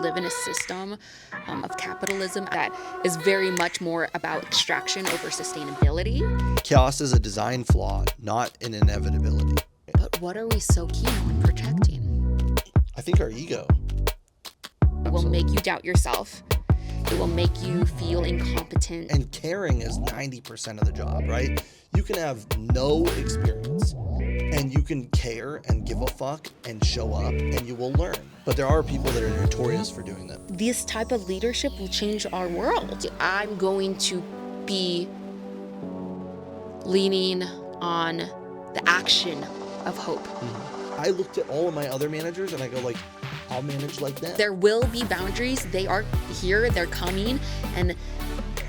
live in a system of capitalism that is very much more about extraction over sustainability. Chaos is a design flaw, not an inevitability. But what are we so keen on protecting? I think our ego. It will make you doubt yourself. It will make you feel incompetent. And caring is 90% of the job, right? You can have no experience and you can care and give a fuck and show up and you will learn. But there are people that are notorious for doing that. This type of leadership will change our world. I'm going to be leaning on the action of hope. I looked at all of my other managers and I go like, I'll manage like that. There will be boundaries. They are here, they're coming. And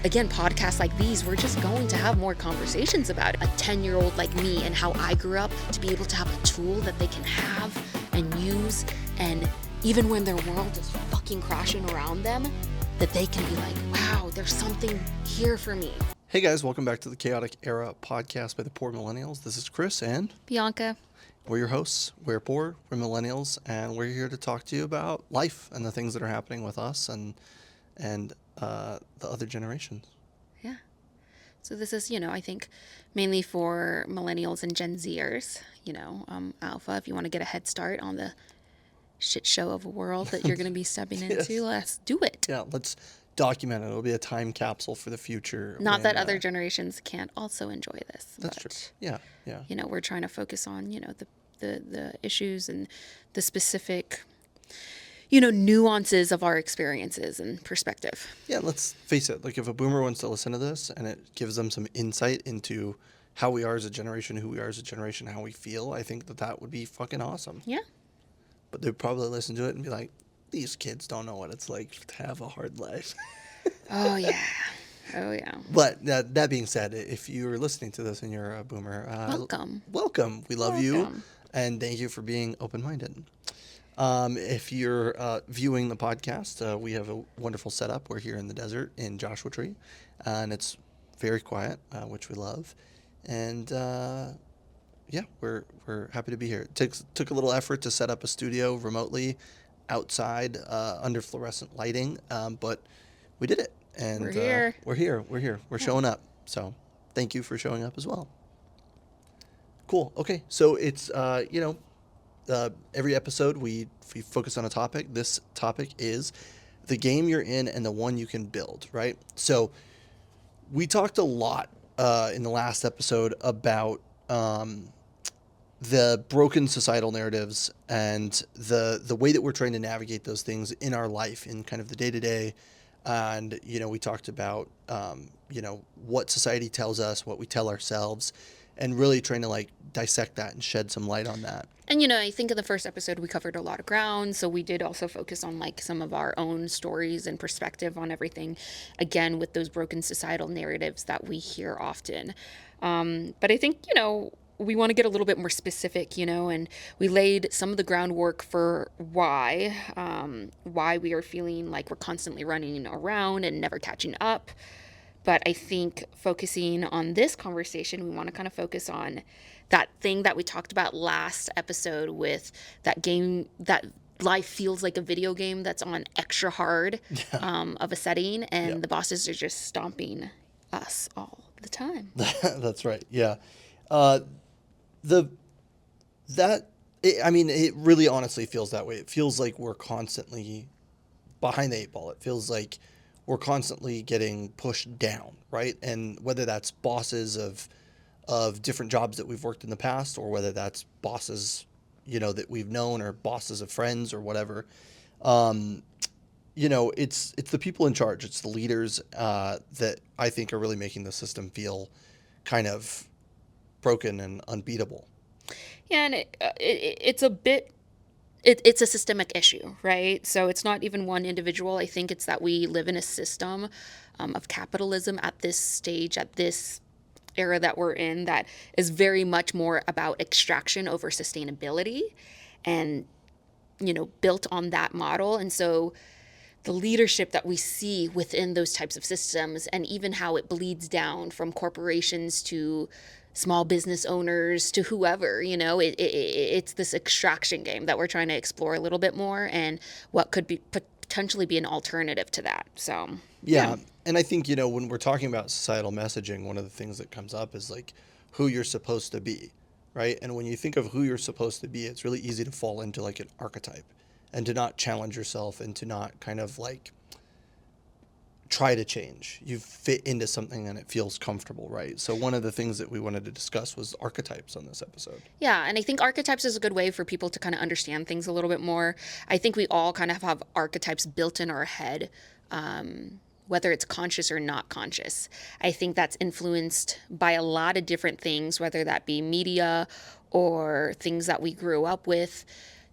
again, podcasts like these, we're just going to have more conversations about it. A 10-year-old like me and how I grew up, to be able to have a tool that they can have and use, and even when their world is fucking crashing around them, that they can be like, wow, there's something here for me. Hey guys, welcome back to the Chaotic Era podcast by the Poor Millennials. This is Chris and Bianca. We're your hosts. We're poor, we're millennials, and we're here to talk to you about life and the things that are happening with us and the other generations. Yeah. So this is, I think mainly for millennials and Gen Zers, Alpha, if you want to get a head start on the shit show of a world that you're going to be stepping into, let's do it. Yeah, let's document it. It'll be a time capsule for the future. Not that other generations can't also enjoy this. That's true. Yeah. We're trying to focus on, the issues and the specific, nuances of our experiences and perspective. Yeah, let's face it. Like if a boomer wants to listen to this and it gives them some insight into how we are as a generation, who we are as a generation, how we feel, I think that would be fucking awesome. Yeah. But they'd probably listen to it and be like, these kids don't know what it's like to have a hard life. Oh, yeah. Oh, yeah. But that being said, if you're listening to this and you're a boomer, welcome. We love you. And thank you for being open-minded. If you're viewing the podcast, we have a wonderful setup. We're here in the desert in Joshua Tree, and it's very quiet, which we love. And we're happy to be here. It took a little effort to set up a studio remotely outside under fluorescent lighting, but we did it. And we're here. We're showing up. So thank you for showing up as well. Cool. Okay. So it's, every episode we focus on a topic. This topic is the game you're in and the one you can build, right? So we talked a lot in the last episode about the broken societal narratives and the way that we're trying to navigate those things in our life in kind of the day-to-day. And, we talked about, what society tells us, what we tell ourselves, and really trying to dissect that and shed some light on that. And, I think in the first episode, we covered a lot of ground. So we did also focus on some of our own stories and perspective on everything, again, with those broken societal narratives that we hear often. But I think, we want to get a little bit more specific, and we laid some of the groundwork for why we are feeling like we're constantly running around and never catching up. But I think focusing on this conversation, we want to kind of focus on that thing that we talked about last episode with that game, that life feels like a video game that's on extra hard of a setting, and the bosses are just stomping us all the time. That's right. Yeah. It really honestly feels that way. It feels like we're constantly behind the eight ball. It feels like we're constantly getting pushed down, right? And whether that's bosses of different jobs that we've worked in the past, or whether that's bosses, that we've known, or bosses of friends or whatever, it's the people in charge. It's the leaders that I think are really making the system feel kind of broken and unbeatable. Yeah, and it's a bit, it's a systemic issue, right? So it's not even one individual. I think it's that we live in a system of capitalism at this stage, at this era that we're in, that is very much more about extraction over sustainability and, built on that model. And so the leadership that we see within those types of systems, and even how it bleeds down from corporations to small business owners to whoever, it's this extraction game that we're trying to explore a little bit more, and what could be potentially be an alternative to that. So, yeah. And I think, when we're talking about societal messaging, one of the things that comes up is like who you're supposed to be, right? And when you think of who you're supposed to be, it's really easy to fall into like an archetype and to not challenge yourself and to not kind of like try to change. You fit into something and it feels comfortable, right? So one of the things that we wanted to discuss was archetypes on this episode. Yeah, and I think archetypes is a good way for people to kind of understand things a little bit more. I think we all kind of have archetypes built in our head, whether it's conscious or not conscious. I think that's influenced by a lot of different things, whether that be media or things that we grew up with,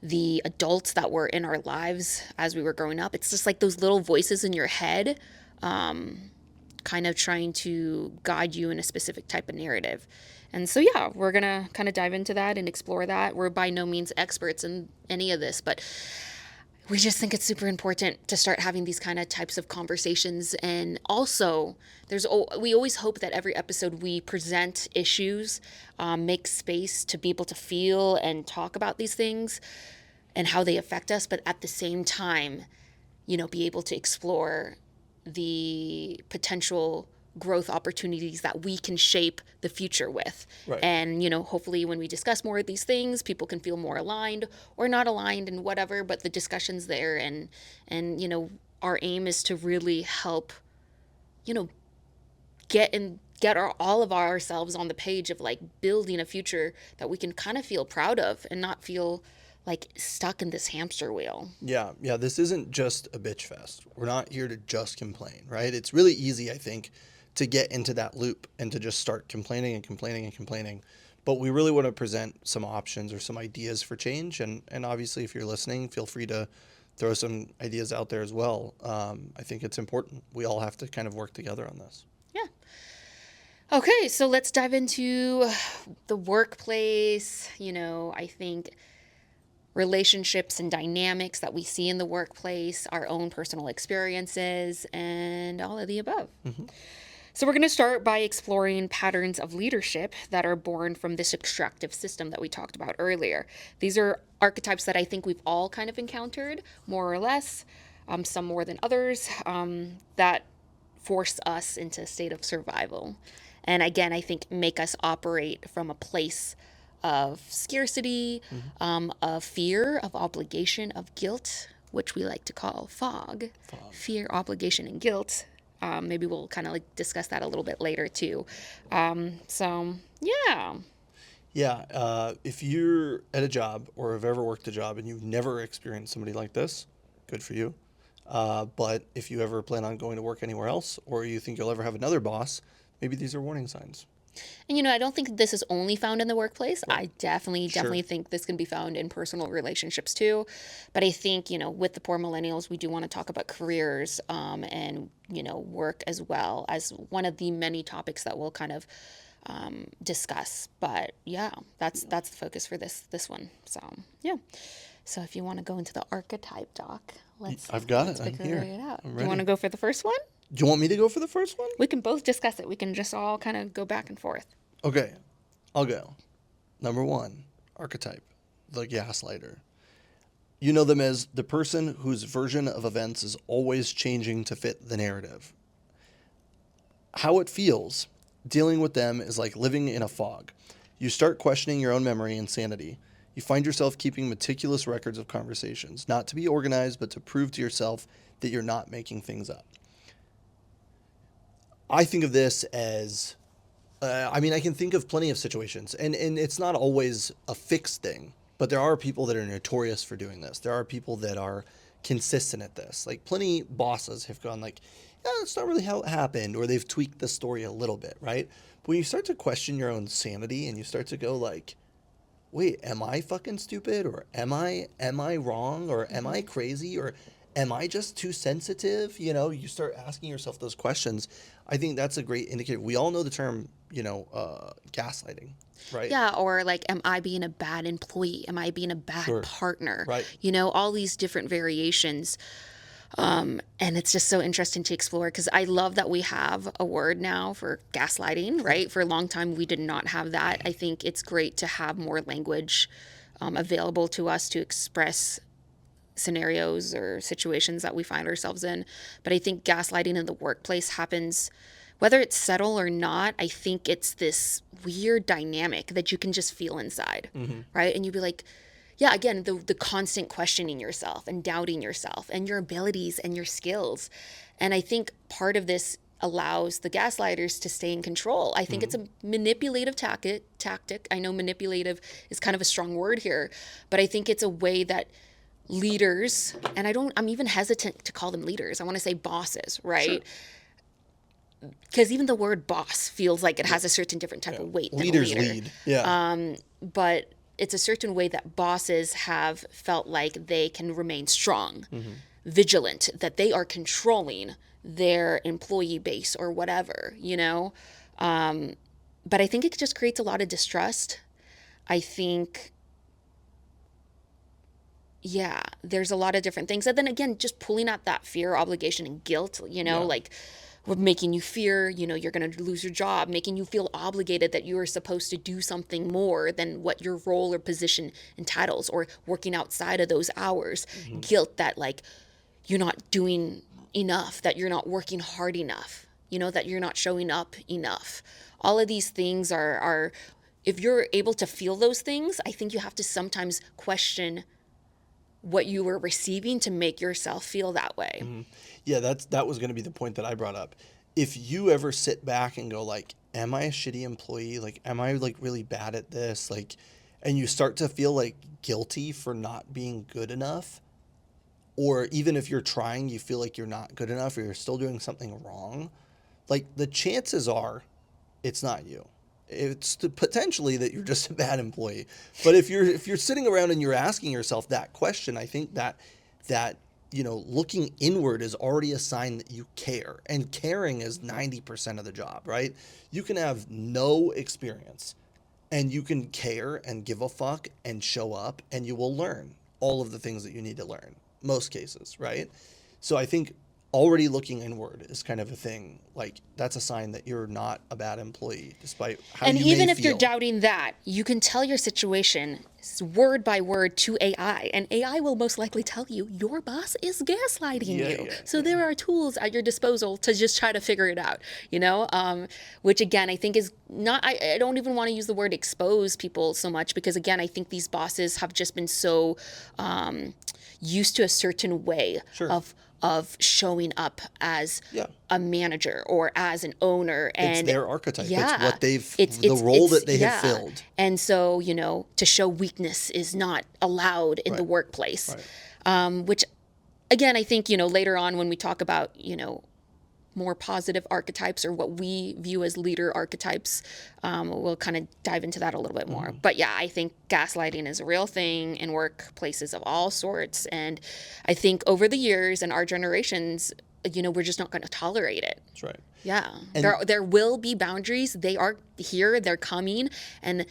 the adults that were in our lives as we were growing up. It's just like those little voices in your head, kind of trying to guide you in a specific type of narrative. And so, yeah, we're going to kind of dive into that and explore that. We're by no means experts in any of this, but we just think it's super important to start having these kind of types of conversations. And also, we always hope that every episode we present issues, make space to be able to feel and talk about these things and how they affect us, but at the same time, be able to explore the potential growth opportunities that we can shape the future with. Right. And, hopefully when we discuss more of these things, people can feel more aligned or not aligned and whatever, but the discussion's there. And our aim is to really help, get all of ourselves on the page of like building a future that we can kind of feel proud of and not feel like stuck in this hamster wheel. Yeah. This isn't just a bitch fest. We're not here to just complain, right? It's really easy, I think, to get into that loop and to just start complaining and complaining and complaining. But we really want to present some options or some ideas for change. And obviously, if you're listening, feel free to throw some ideas out there as well. I think it's important. We all have to kind of work together on this. Yeah. Okay, so let's dive into the workplace. I think relationships and dynamics that we see in the workplace, our own personal experiences, and all of the above. Mm-hmm. So we're going to start by exploring patterns of leadership that are born from this extractive system that we talked about earlier. These are archetypes that I think we've all kind of encountered, more or less, some more than others, that force us into a state of survival. And again, I think make us operate from a place of scarcity, of fear, of obligation, of guilt, which we like to call fog. Fear, obligation, and guilt. Maybe we'll kind of like discuss that a little bit later too. So, yeah. Yeah. If you're at a job or have ever worked a job and you've never experienced somebody like this, good for you. But if you ever plan on going to work anywhere else or you think you'll ever have another boss, maybe these are warning signs. And, I don't think this is only found in the workplace. Right. I definitely think this can be found in personal relationships too. But I think, with the poor millennials, we do want to talk about careers and, work as well as one of the many topics that we'll kind of discuss. But yeah, that's the focus for this one. So, yeah. So if you want to go into the archetype, Doc, I've got it. I'm here. It out. Do you want to go for the first one? Do you want me to go for the first one? We can both discuss it. We can just all kind of go back and forth. Okay, I'll go. Number 1, archetype, the gaslighter. You know them as the person whose version of events is always changing to fit the narrative. How it feels, dealing with them is like living in a fog. You start questioning your own memory and sanity. You find yourself keeping meticulous records of conversations, not to be organized, but to prove to yourself that you're not making things up. I think of this as, I can think of plenty of situations, and it's not always a fixed thing, but there are people that are notorious for doing this. There are people that are consistent at this. Like plenty bosses have gone like, yeah, that's not really how it happened, or they've tweaked the story a little bit, right? But when you start to question your own sanity and you start to go like, wait, am I fucking stupid, or am I wrong, or am I crazy, or am I just too sensitive? You start asking yourself those questions. I think that's a great indicator. We all know the term, gaslighting, right? Yeah, or like, am I being a bad employee? Am I being a bad partner? Right. All these different variations. And it's just so interesting to explore because I love that we have a word now for gaslighting, right? For a long time, we did not have that. I think it's great to have more language available to us to express scenarios or situations that we find ourselves in. But I think gaslighting in the workplace happens, whether it's subtle or not. I think it's this weird dynamic that you can just feel inside, right? And you'd be like, yeah, again, the constant questioning yourself and doubting yourself and your abilities and your skills. And I think part of this allows the gaslighters to stay in control. I think it's a manipulative tactic. I know manipulative is kind of a strong word here, but I think it's a way that leaders, and I'm even hesitant to call them leaders. I want to say bosses, right? Because even the word boss feels like it has a certain different type of weight than leaders leader. Lead. Yeah. But it's a certain way that bosses have felt like they can remain strong, vigilant, that they are controlling their employee base or whatever, you know? But I think it just creates a lot of distrust. I think, yeah, there's a lot of different things. And then again, just pulling out that fear, obligation, and guilt, you know, like making you fear, you know, you're going to lose your job, making you feel obligated that you are supposed to do something more than what your role or position entitles, or working outside of those hours, guilt that like you're not doing enough, that you're not working hard enough, you know, that you're not showing up enough. All of these things are if you're able to feel those things, I think you have to sometimes question what you were receiving to make yourself feel that way. Yeah, that was going to be the point that I brought up. If you ever sit back and go like, am I a shitty employee? Like, am I like really bad at this? Like, and you start to feel like guilty for not being good enough, or even if you're trying, you feel like you're not good enough or you're still doing something wrong, like the chances are it's not you. It's potentially that you're just a bad employee. But if you're sitting around and you're asking yourself that question, I think that you know, looking inward is already a sign that you care. And caring is 90% of the job, right? You can have no experience and you can care and give a fuck and show up, and you will learn all of the things that you need to learn, most cases, right? So I think already looking inward is kind of a thing. Like, that's a sign that you're not a bad employee, despite how you may feel. And even if you're doubting that, you can tell your situation word by word to AI, and AI will most likely tell you your boss is gaslighting you. So there are tools at your disposal to just try to figure it out, you know, which again, I think is not, I don't even want to use the word expose people so much, because again, I think these bosses have just been so used to a certain way of showing up as a manager or as an owner. And it's their archetype. It's what the role that they have filled. And so, you know, to show weakness is not allowed in the workplace. Which, again, I think, you know, later on when we talk about, you know, more positive archetypes, or what we view as leader archetypes, we'll kind of dive into that a little bit more. But yeah, I think gaslighting is a real thing in workplaces of all sorts. And I think over the years and our generations, you know, we're just not going to tolerate it. That's right. Yeah. There will be boundaries. They are here. They're coming. And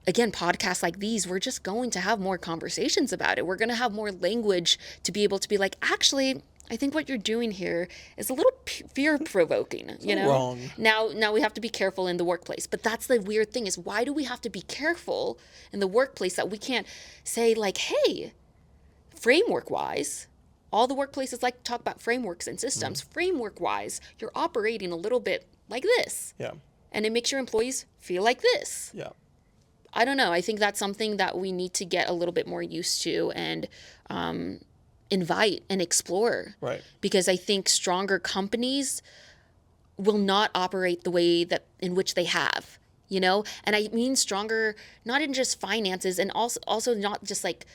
again, podcasts like these, we're just going to have more conversations about it. We're going to have more language to be able to be like, actually, I think what you're doing here is a little fear-provoking, you know? Wrong. Now we have to be careful in the workplace. But that's the weird thing, is why do we have to be careful in the workplace that we can't say like, hey, framework-wise, all the workplaces like to talk about frameworks and systems. Framework-wise, you're operating a little bit like this. Yeah. And it makes your employees feel like this. Yeah. I don't know. I think that's something that we need to get a little bit more used to and invite and explore. Right. Because I think stronger companies will not operate the way that in which they have, you know? And I mean stronger, not in just finances, and also not just like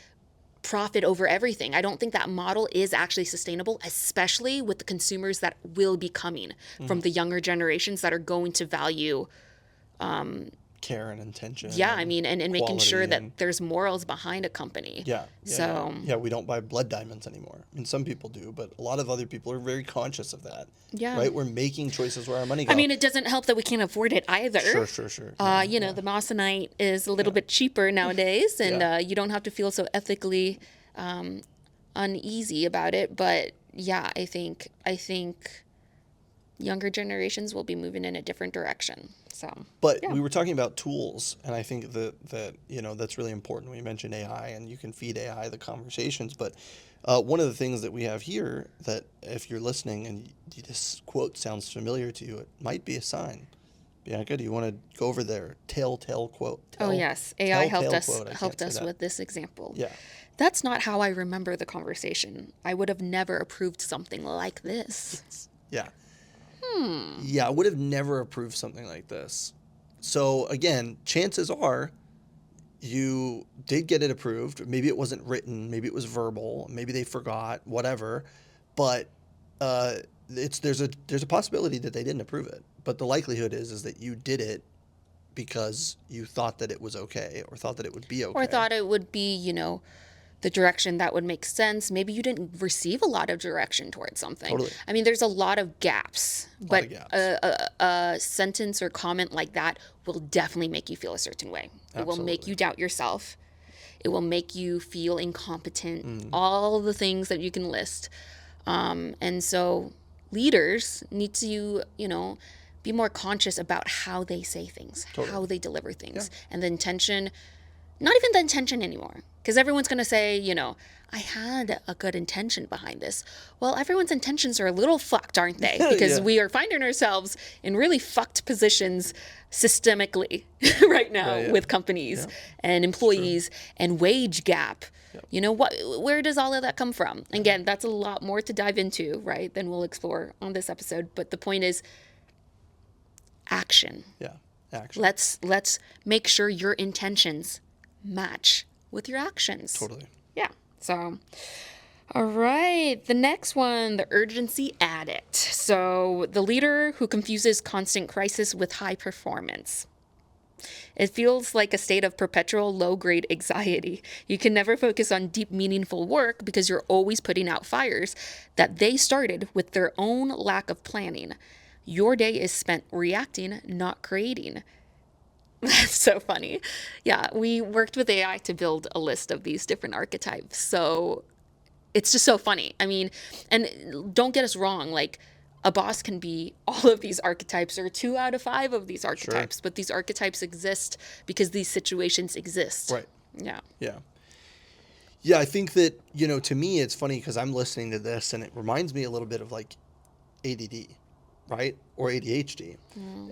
profit over everything. I don't think that model is actually sustainable, especially with the consumers that will be coming from the younger generations that are going to value care and intention. Yeah, I mean, and making sure that there's morals behind a company. Yeah. We don't buy blood diamonds anymore. I mean, some people do, but a lot of other people are very conscious of that. Yeah. Right? We're making choices where our money goes. I mean, it doesn't help that we can't afford it either. Sure. You know, the Moissanite is a little bit cheaper nowadays, and you don't have to feel so ethically uneasy about it. But yeah, I think younger generations will be moving in a different direction. So, but we were talking about tools, and I think that that's really important. We mentioned AI, and you can feed AI the conversations. But one of the things that we have here, that if you're listening and this quote sounds familiar to you, it might be a sign. Bianca, do you want to go over their telltale quote? Yes, AI helped us with this example. Yeah. That's not how I remember the conversation. I would have never approved something like this. Yeah. Yeah, I would have never approved something like this. So again, chances are you did get it approved. Maybe it wasn't written. Maybe it was verbal. Maybe they forgot. Whatever. But there's a possibility that they didn't approve it. But the likelihood is that you did it because you thought that it was okay, or thought that it would be okay, or thought it would be the direction that would make sense. Maybe you didn't receive a lot of direction towards something. Totally. I mean, there's a lot of gaps, but a sentence or comment like that will definitely make you feel a certain way. Absolutely. It will make you doubt yourself. It will make you feel incompetent, all the things that you can list. And so leaders need to, be more conscious about how they say things, how they deliver things, and the intention. Not even the intention anymore, because everyone's going to say, I had a good intention behind this. Well, everyone's intentions are a little fucked, aren't they? Because we are finding ourselves in really fucked positions systemically right now with companies and employees and wage gap. Where does all of that come from? Again, that's a lot more to dive into, right, than we'll explore on this episode. But the point is action. Yeah, action. Let's make sure your intentions match with your actions. Totally. Yeah. So, all right. The next one, the urgency addict. So, the leader who confuses constant crisis with high performance. It feels like a state of perpetual low-grade anxiety. You can never focus on deep, meaningful work because you're always putting out fires that they started with their own lack of planning. Your day is spent reacting, not creating. That's so funny. Yeah, we worked with AI to build a list of these different archetypes. So it's just so funny. I mean, and don't get us wrong, like a boss can be all of these archetypes or 2 out of 5 of these archetypes, but these archetypes exist because these situations exist. Right. Yeah. Yeah. Yeah, I think that, to me, it's funny because I'm listening to this and it reminds me a little bit of like ADD, right? Or ADHD.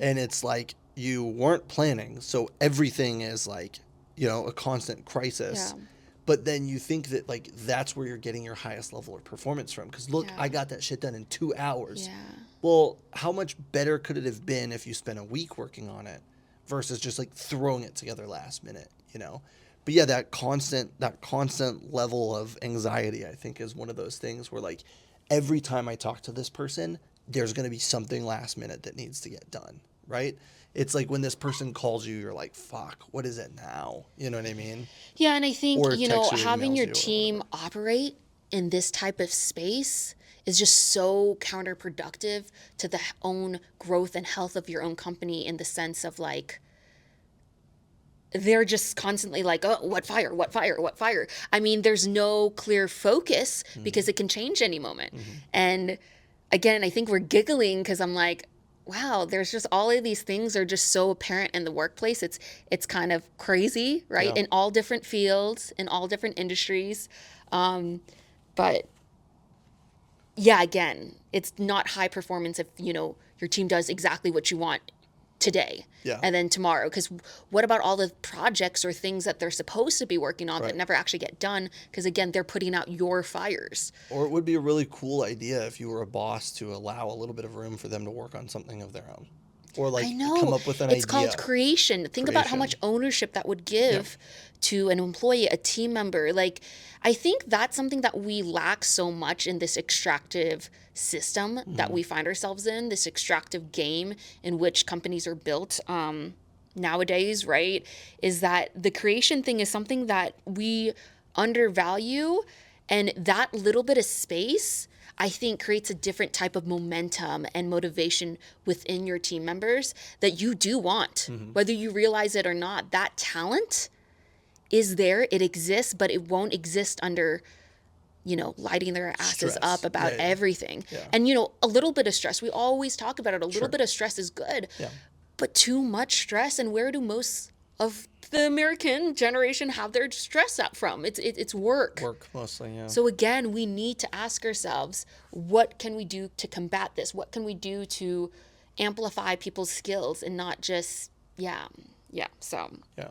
And it's like, you weren't planning, so everything is like, a constant crisis. Yeah. But then you think that like that's where you're getting your highest level of performance from. Because look, I got that shit done in 2 hours. Yeah. Well, how much better could it have been if you spent a week working on it versus just like throwing it together last minute, But yeah, that constant level of anxiety, I think, is one of those things where like every time I talk to this person, there's going to be something last minute that needs to get done, right? It's like when this person calls you, you're like, fuck, what is it now? You know what I mean? Yeah, and I think, having your team operate in this type of space is just so counterproductive to the own growth and health of your own company, in the sense of like, they're just constantly like, oh, what fire? I mean, there's no clear focus because it can change any moment. And again, I think we're giggling because I'm like, wow, there's just all of these things are just so apparent in the workplace. It's kind of crazy, right? Yeah. In all different fields, in all different industries. But yeah, again, it's not high performance if, your team does exactly what you want today and then tomorrow. Because what about all the projects or things that they're supposed to be working on that never actually get done? Because again, they're putting out your fires. Or it would be a really cool idea if you were a boss to allow a little bit of room for them to work on something of their own. Or like come up with an idea. It's called creation. Think about how much ownership that would give to an employee, a team member. Like, I think that's something that we lack so much in this extractive system that we find ourselves in, this extractive game in which companies are built nowadays, right? Is that the creation thing is something that we undervalue, and that little bit of space, I think, creates a different type of momentum and motivation within your team members that you do want, whether you realize it or not. That talent is there, it exists, but it won't exist under lighting their asses Stress. up about everything. Yeah. And, a little bit of stress. We always talk about it. A little bit of stress is good. Yeah. But too much stress, and where do most of the American generation have their stress out from? It's work. Work mostly, yeah. So again, we need to ask ourselves, what can we do to combat this? What can we do to amplify people's skills and not just, so. Yeah.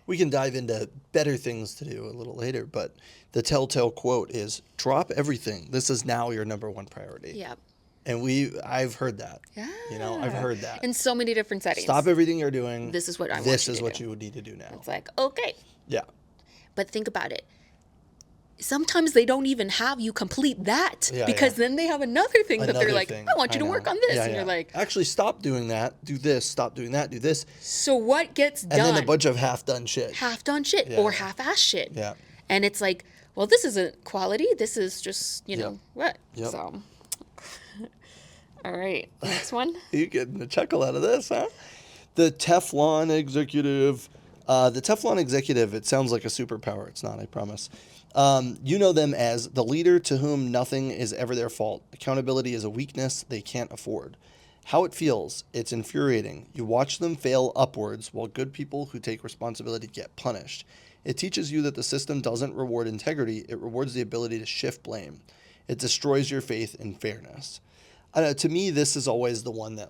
We can dive into better things to do a little later, but the telltale quote is, drop everything. This is now your number one priority. Yep. And I've heard that. Yeah. I've heard that. In so many different settings. Stop everything you're doing. This is what I want This you is to what do. you would need to do now. It's like, okay. Yeah. But think about it. Sometimes they don't even have you complete that because then they have another thing that they're like, I want you to work on this. And you're like, actually, stop doing that. Do this. Stop doing that. Do this. So what gets done? And then a bunch of half-done shit. Half-done shit or half-ass shit. Yeah. And it's like, well, this isn't quality. This is just, what? Yep. So, all right. Next one. You're getting a chuckle out of this, huh? The Teflon executive. It sounds like a superpower. It's not, I promise. You know them as the leader to whom nothing is ever their fault. Accountability is a weakness they can't afford. How it feels, it's infuriating. You watch them fail upwards while good people who take responsibility get punished. It teaches you that the system doesn't reward integrity, it rewards the ability to shift blame. It destroys your faith in fairness. To me, this is always the one that,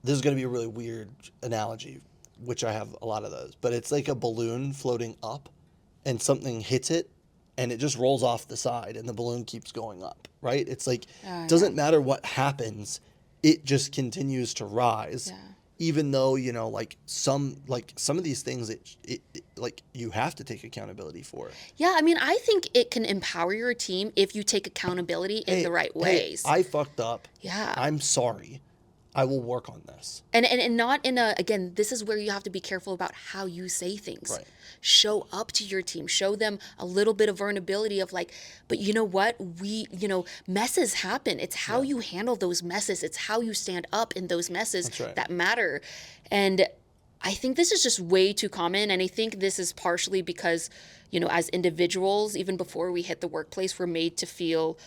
this is going to be a really weird analogy, which I have a lot of those, but it's like a balloon floating up and something hits it and it just rolls off the side and the balloon keeps going up, right? It's like, doesn't matter what happens, it just continues to rise. Yeah. Even though, some of these things, it you have to take accountability for. Yeah, I mean, I think it can empower your team if you take accountability in the right ways. I fucked up. Yeah. I'm sorry. I will work on this. And not in again, this is where you have to be careful about how you say things. Right. Show up to your team. Show them a little bit of vulnerability of but you know what? Messes happen. It's how you handle those messes. It's how you stand up in those messes that matter. And I think this is just way too common. And I think this is partially because, as individuals, even before we hit the workplace, we're made to feel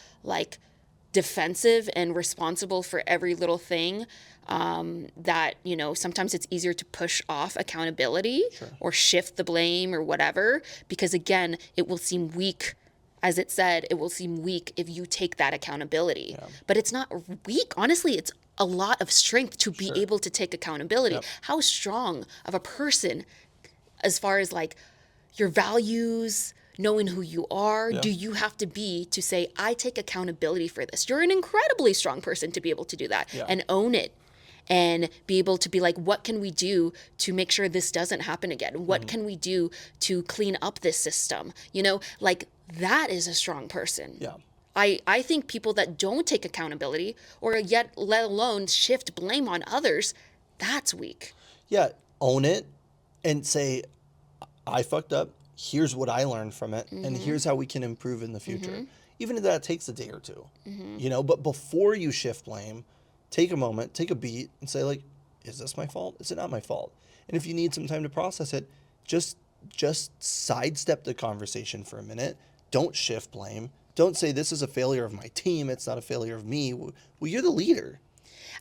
defensive and responsible for every little thing, that sometimes it's easier to push off accountability or shift the blame or whatever, because again, it will seem weak. As it said, it will seem weak if you take that accountability, but it's not weak. Honestly, it's a lot of strength to be able to take accountability. How strong of a person, as far as your values, knowing who you are, do you have to be to say, I take accountability for this? You're an incredibly strong person to be able to do that and own it and be able to be what can we do to make sure this doesn't happen again? What can we do to clean up this system? That is a strong person. Yeah. I think people that don't take accountability or yet let alone shift blame on others, that's weak. Yeah. Own it and say, I fucked up. Here's what I learned from it, and here's how we can improve in the future. Even if that takes a day or two, but before you shift blame, take a moment, take a beat, and say, is this my fault? Is it not my fault? And if you need some time to process it, just sidestep the conversation for a minute. Don't shift blame. Don't say this is a failure of my team. It's not a failure of me. Well, you're the leader.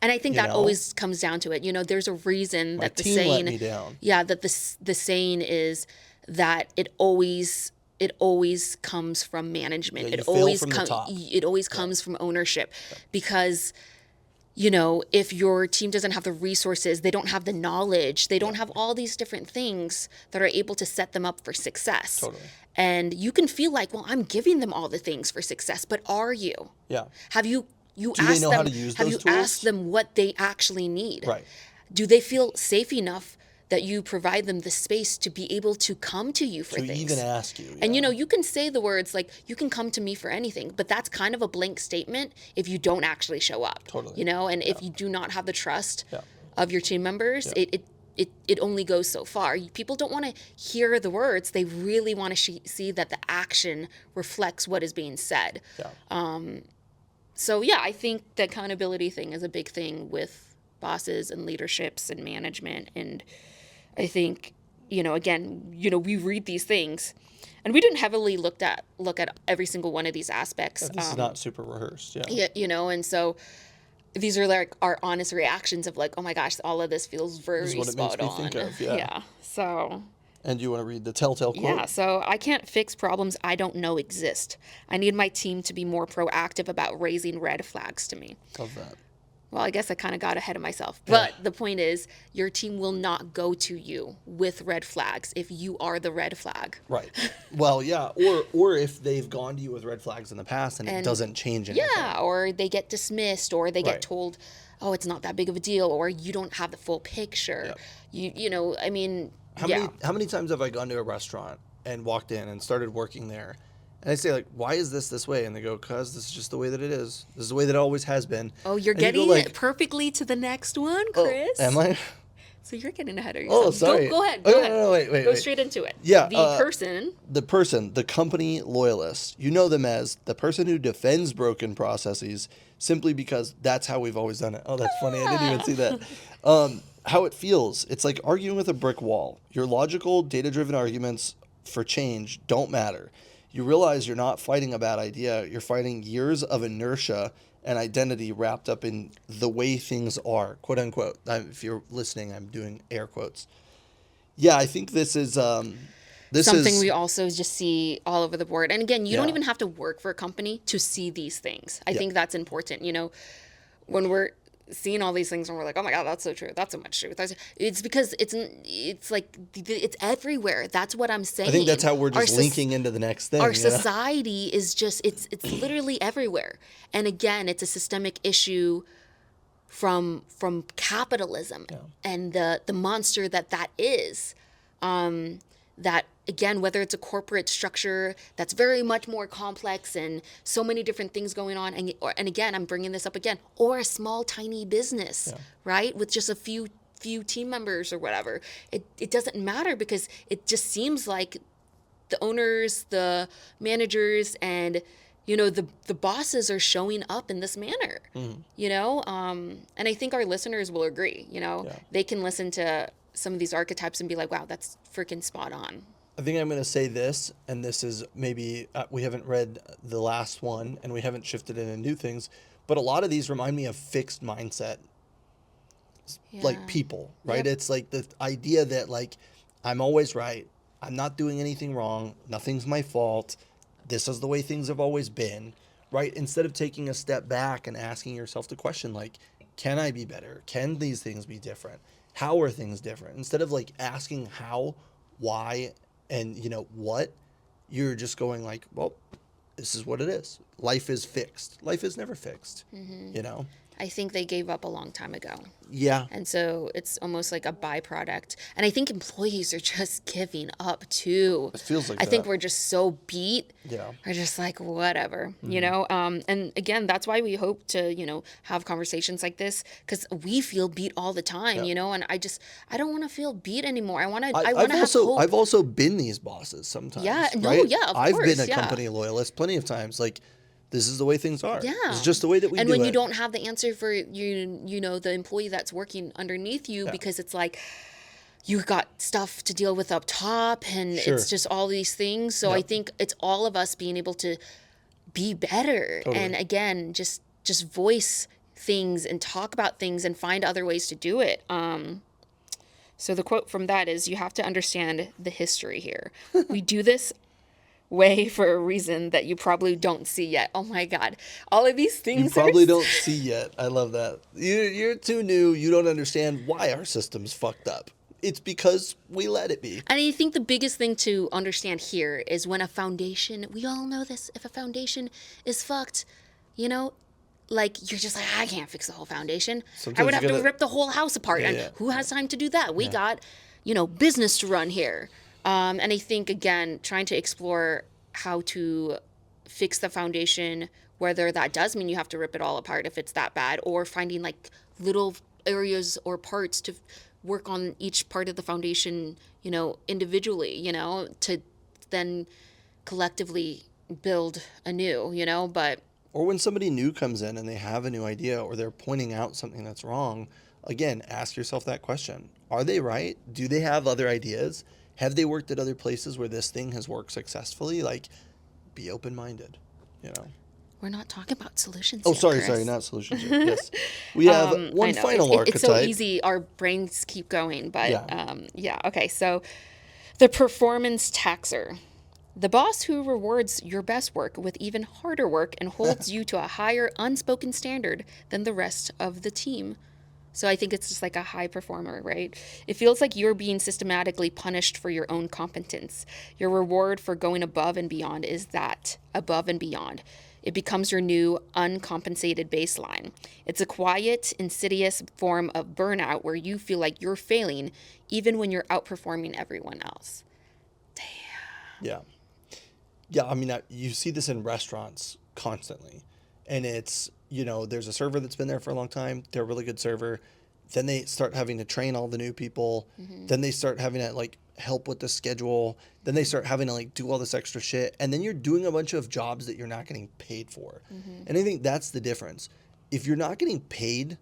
And I think that always comes down to it. There's a reason that the saying, let me down. Yeah, that the saying is that it always comes from management. It always comes from ownership, because if your team doesn't have the resources, they don't have the knowledge, they don't have all these different things that are able to set them up for success. Totally. And you can feel well, I'm giving them all the things for success, but are you? Yeah. Have you Do they know how to use those tools? asked them what they actually need? Right. Do they feel safe enough that you provide them the space to be able to come to you for things? To even ask you. Yeah. And you can say the words you can come to me for anything, but that's kind of a blank statement if you don't actually show up. Totally. And if you do not have the trust of your team members, it only goes so far. People don't want to hear the words. They really want to see that the action reflects what is being said. Yeah. So yeah, I think the accountability thing is a big thing with bosses and leaderships and management. And I think, again, we read these things And we didn't heavily look at every single one of these aspects. This is not super rehearsed. Yeah. Yeah, and so these are like our honest reactions of like, oh my gosh, all of this feels very this is what it makes me think of. Yeah. So. And you want to read the telltale quote? Yeah, so I can't fix problems I don't know exist. I need my team to be more proactive about raising red flags to me. Love that. Well, I guess I kind of got ahead of myself. But the point is, your team will not go to you with red flags if you are the red flag. Right. Well, yeah. Or if they've gone to you with red flags in the past and it doesn't change anything. Yeah, or they get dismissed, or they get told, oh, it's not that big of a deal, or you don't have the full picture. Yep. You know, I mean, how many times have I gone to a restaurant and walked in and started working there? And I say, like, why is this way? And they go, because this is just the way that it is. This is the way that it always has been. Oh, you're getting it perfectly to the next one, Chris. Oh, am I? So you're getting ahead of yourself. Oh, sorry. Go ahead. No, wait. Go straight into it. Yeah. The person, the company loyalist. You know them as the person who defends broken processes simply because that's how we've always done it. Oh, that's funny. I didn't even see that. How it feels. It's like arguing with a brick wall. Your logical, data-driven arguments for change don't matter. You realize you're not fighting a bad idea. You're fighting years of inertia and identity wrapped up in the way things are, quote unquote. If you're listening, I'm doing air quotes. Yeah, I think this is something we also just see all over the board. And again, you don't even have to work for a company to see these things. I think that's important. You know, when we're seeing all these things and we're like, oh my God, that's so true. That's so much truth. It's because it's like, it's everywhere. That's what I'm saying. I think that's how we're just linking into the next thing. Our society is just, it's literally everywhere. And again, it's a systemic issue from capitalism and the monster that is. That, again, whether it's a corporate structure that's very much more complex and so many different things going on, and again, I'm bringing this up again, or a small, tiny business, right, with just a few team members or whatever. It doesn't matter because it just seems like the owners, the managers, and, you know, the bosses are showing up in this manner, you know, and I think our listeners will agree, you know, they can listen to some of these archetypes and be like, wow, that's freaking spot on. I think I'm going to say this, and this is maybe, we haven't read the last one and we haven't shifted into new things, but a lot of these remind me of fixed mindset, like people, right? Yep. It's like the idea that like, I'm always right. I'm not doing anything wrong. Nothing's my fault. This is the way things have always been, right? Instead of taking a step back and asking yourself the question, like, can I be better? Can these things be different? How are things different? Instead of like asking how, why, and you know what, you're just going like, well, this is what it is. Life is fixed. Life is never fixed. You know? I think they gave up a long time ago. Yeah. And so it's almost like a byproduct. And I think employees are just giving up too. It feels like I think we're just so beat. Yeah. We're just like, whatever, you know? And again, that's why we hope to, you know, have conversations like this, because we feel beat all the time, you know? And I don't want to feel beat anymore. I want to have hope. I've also been these bosses sometimes. Yeah. No, right? yeah, of I've course. been a company loyalist plenty of times. Like, this is the way things are. Yeah. It's just the way that we do it. And when you don't have the answer for you know, the employee that's working underneath you, because it's like you got stuff to deal with up top and it's just all these things. So I think it's all of us being able to be better. Totally. And again, just voice things and talk about things and find other ways to do it. So the quote from that is, you have to understand the history here. We do this way for a reason that you probably don't see yet. Oh my God. All of these things you probably don't see yet. I love that. You're too new. You don't understand why our system's fucked up. It's because we let it be. And I think the biggest thing to understand here is when a foundation, we all know this, if a foundation is fucked, you know, like, you're just like, I can't fix the whole foundation. Sometimes I would have to rip the whole house apart. And who has time to do that? We got, you know, business to run here. And I think, again, trying to explore how to fix the foundation, whether that does mean you have to rip it all apart if it's that bad, or finding like little areas or parts to work on each part of the foundation, you know, individually, you know, to then collectively build anew, you know, but... Or when somebody new comes in and they have a new idea or they're pointing out something that's wrong, again, ask yourself that question. Are they right? Do they have other ideas? have they worked at other places where this thing has worked successfully? Like, be open-minded, you know. We're not talking about solutions. Oh, sorry, not solutions. Yes, we have one final archetype. It's so easy. Our brains keep going, but okay. So, the performance taxer, the boss who rewards your best work with even harder work and holds you to a higher unspoken standard than the rest of the team. So I think it's just like a high performer, right? It feels like you're being systematically punished for your own competence. Your reward for going above and beyond is that above and beyond. It becomes your new uncompensated baseline. It's a quiet, insidious form of burnout where you feel like you're failing even when you're outperforming everyone else. Damn. Yeah. Yeah, I mean, you see this in restaurants constantly. And it's, you know, there's a server that's been there for a long time. They're a really good server. Then they start having to train all the new people. Mm-hmm. Then they start having to, like, help with the schedule. Then they start having to, like, do all this extra shit. And then you're doing a bunch of jobs that you're not getting paid for. Mm-hmm. And I think that's the difference. If you're not getting paid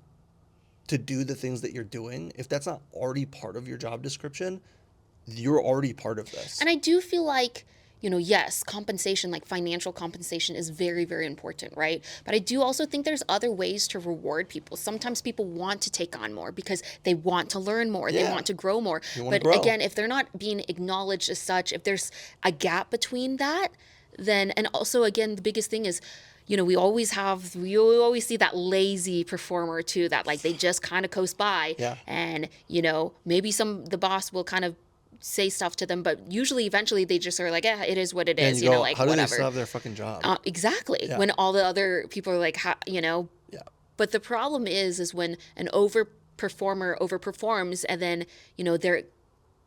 to do the things that you're doing, if that's not already part of your job description, you're already part of this. And I do feel like, you know, yes, compensation, like financial compensation is very, very important, right? But I do also think there's other ways to reward people. Sometimes people want to take on more because they want to learn more. Yeah. They want to grow more. But again, if they're not being acknowledged as such, if there's a gap between that, then, and also, again, the biggest thing is, you know, we always see that lazy performer too, that like they just kind of coast by. Yeah. And, you know, maybe the boss will kind of say stuff to them, but usually eventually they just are like, yeah, it is what it is, you know, like how do whatever. They still have their fucking job? Exactly. Yeah. When all the other people are like, you know. Yeah. But the problem is when an overperformer overperforms and then, you know, they're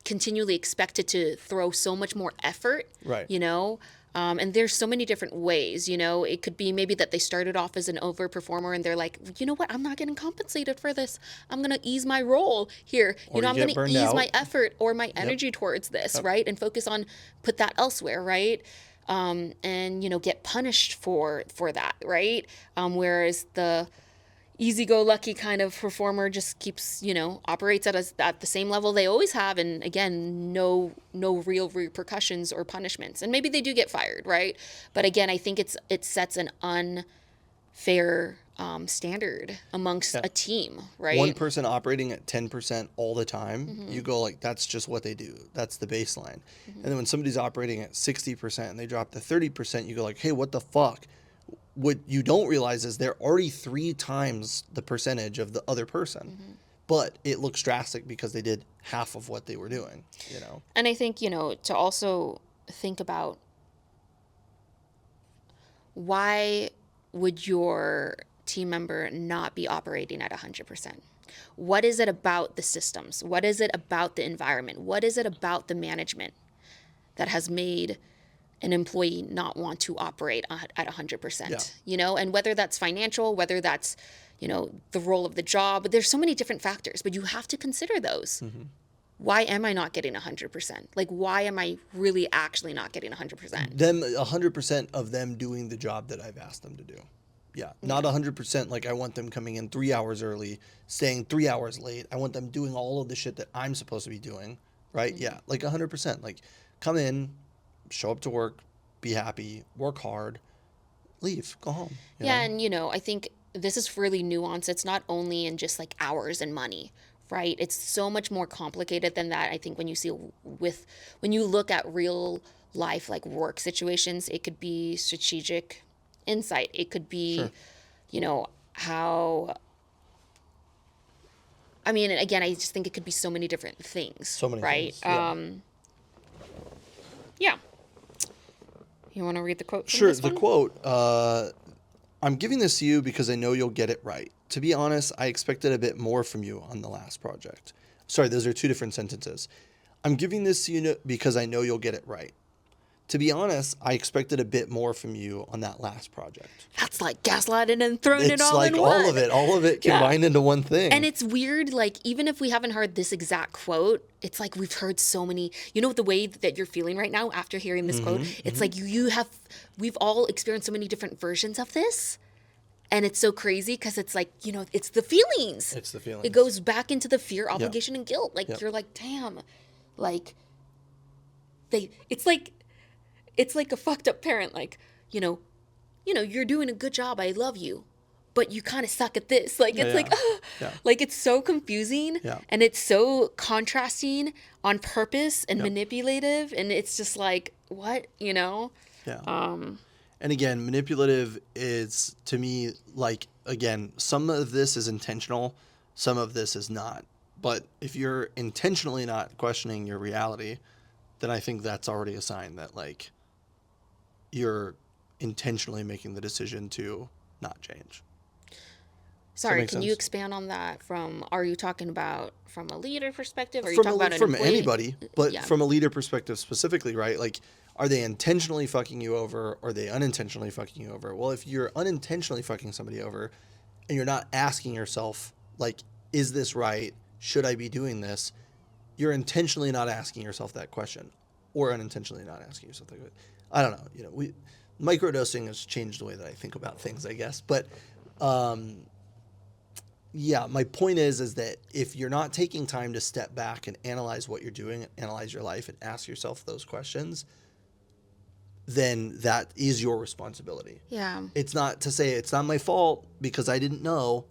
continually expected to throw so much more effort, right? You know. And there's so many different ways, you know. It could be maybe that they started off as an overperformer and they're like, you know what, I'm not getting compensated for this. I'm going to ease my role here. Or you know, I'm going to ease my effort or my energy towards this, right? And put that elsewhere, right? And, you know, get punished for that, right? Whereas the easy-go-lucky kind of performer just keeps, you know, operates at the same level they always have, and again, no real repercussions or punishments. And maybe they do get fired, right? But again, I think it sets an unfair standard amongst a team, right? One person operating at 10% all the time, mm-hmm. you go like, that's just what they do. That's the baseline. Mm-hmm. And then when somebody's operating at 60% and they drop to 30%, you go like, hey, what the fuck? What you don't realize is they're already 3 times the percentage of the other person. Mm-hmm. But it looks drastic because they did half of what they were doing, you know? And I think, you know, to also think about why would your team member not be operating at 100%? What is it about the systems? What is it about the environment? What is it about the management that has made an employee not want to operate at 100%, yeah. You know, and whether that's financial, whether that's, you know, the role of the job, there's so many different factors, but you have to consider those. Mm-hmm. Why am I not getting 100%? Like, why am I really actually not getting 100%? 100% of them doing the job that I've asked them to do. Yeah. Not 100% like I want them coming in 3 hours early, staying 3 hours late. I want them doing all of the shit that I'm supposed to be doing. Right. Mm-hmm. Yeah. Like 100%, like come in, show up to work, be happy, work hard, leave, go home. Yeah, know? And, you know, I think this is really nuanced. It's not only in just, like, hours and money, right? It's so much more complicated than that. I think when you look at real life, like, work situations, it could be strategic insight. It could be, sure. You know, how... I mean, again, I just think it could be so many different things. So many right? things, yeah. Yeah. You want to read the quote? Sure. The quote, I'm giving this to you because I know you'll get it right. To be honest, I expected a bit more from you on the last project. Sorry, those are 2 different sentences. I'm giving this to you because I know you'll get it right. To be honest, I expected a bit more from you on that last project. That's like gaslighting and throwing it all in one. It's like all of it combined into one thing. And it's weird, like, even if we haven't heard this exact quote, it's like we've heard so many, you know, the way that you're feeling right now after hearing this quote, it's like we've all experienced so many different versions of this. And it's so crazy because it's like, you know, it's the feelings. It's the feelings. It goes back into the fear, obligation, and guilt. Like, you're like, damn, like, it's like a fucked up parent, like, you know, you're doing a good job, I love you, but you kind of suck at this. Like, Yeah, it's like, yeah, yeah, like, it's so confusing, yeah, and it's so contrasting on purpose and yeah, manipulative, and it's just like, what, yeah. And again, manipulative is, to me, like, again, some of this is intentional, some of this is not. But if you're intentionally not questioning your reality, then I think that's already a sign that, like, you're intentionally making the decision to not change. Does that Sorry, make can you sense? expand on that? Are you talking about from a leader perspective? Or are you From talking about an from employee? anybody, but Yeah. from a leader perspective specifically, right? Like, are they intentionally fucking you over, or are they unintentionally fucking you over? Well, if you're unintentionally fucking somebody over, and you're not asking yourself, like, is this right? Should I be doing this? You're intentionally not asking yourself that question, or unintentionally not asking yourself that question. I don't know. Microdosing has changed the way that I think about things, I guess. But yeah, my point is that if you're not taking time to step back and analyze what you're doing, analyze your life, and ask yourself those questions, then that is your responsibility. Yeah. It's not to say it's not my fault because I didn't know.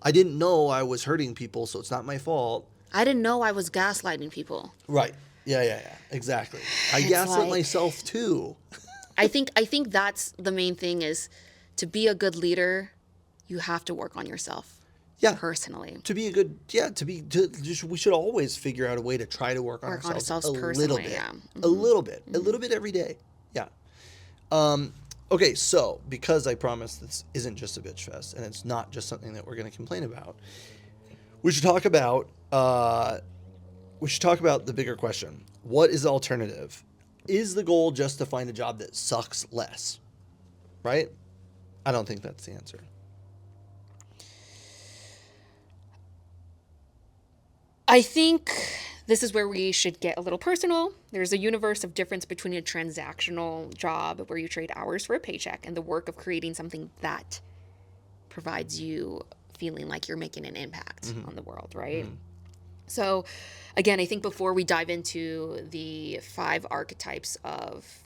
I didn't know I was hurting people, so it's not my fault. I didn't know I was gaslighting people. Right. Yeah, yeah, yeah. Exactly. I It's gaslit like, myself too. I think that's the main thing, is to be a good leader, you have to work on yourself. Yeah. Personally. To be a good, yeah, we should always figure out a way to try to work on ourselves a little bit. Yeah. A little bit. A little bit every day. Yeah. Okay, so because I promised this isn't just a bitch fest and it's not just something that we're going to complain about, we should talk about the bigger question. What is the alternative? Is the goal just to find a job that sucks less? Right? I don't think that's the answer. I think this is where we should get a little personal. There's a universe of difference between a transactional job where you trade hours for a paycheck and the work of creating something that provides you feeling like you're making an impact on the world, right? So, again, I think before we dive into the 5 archetypes of,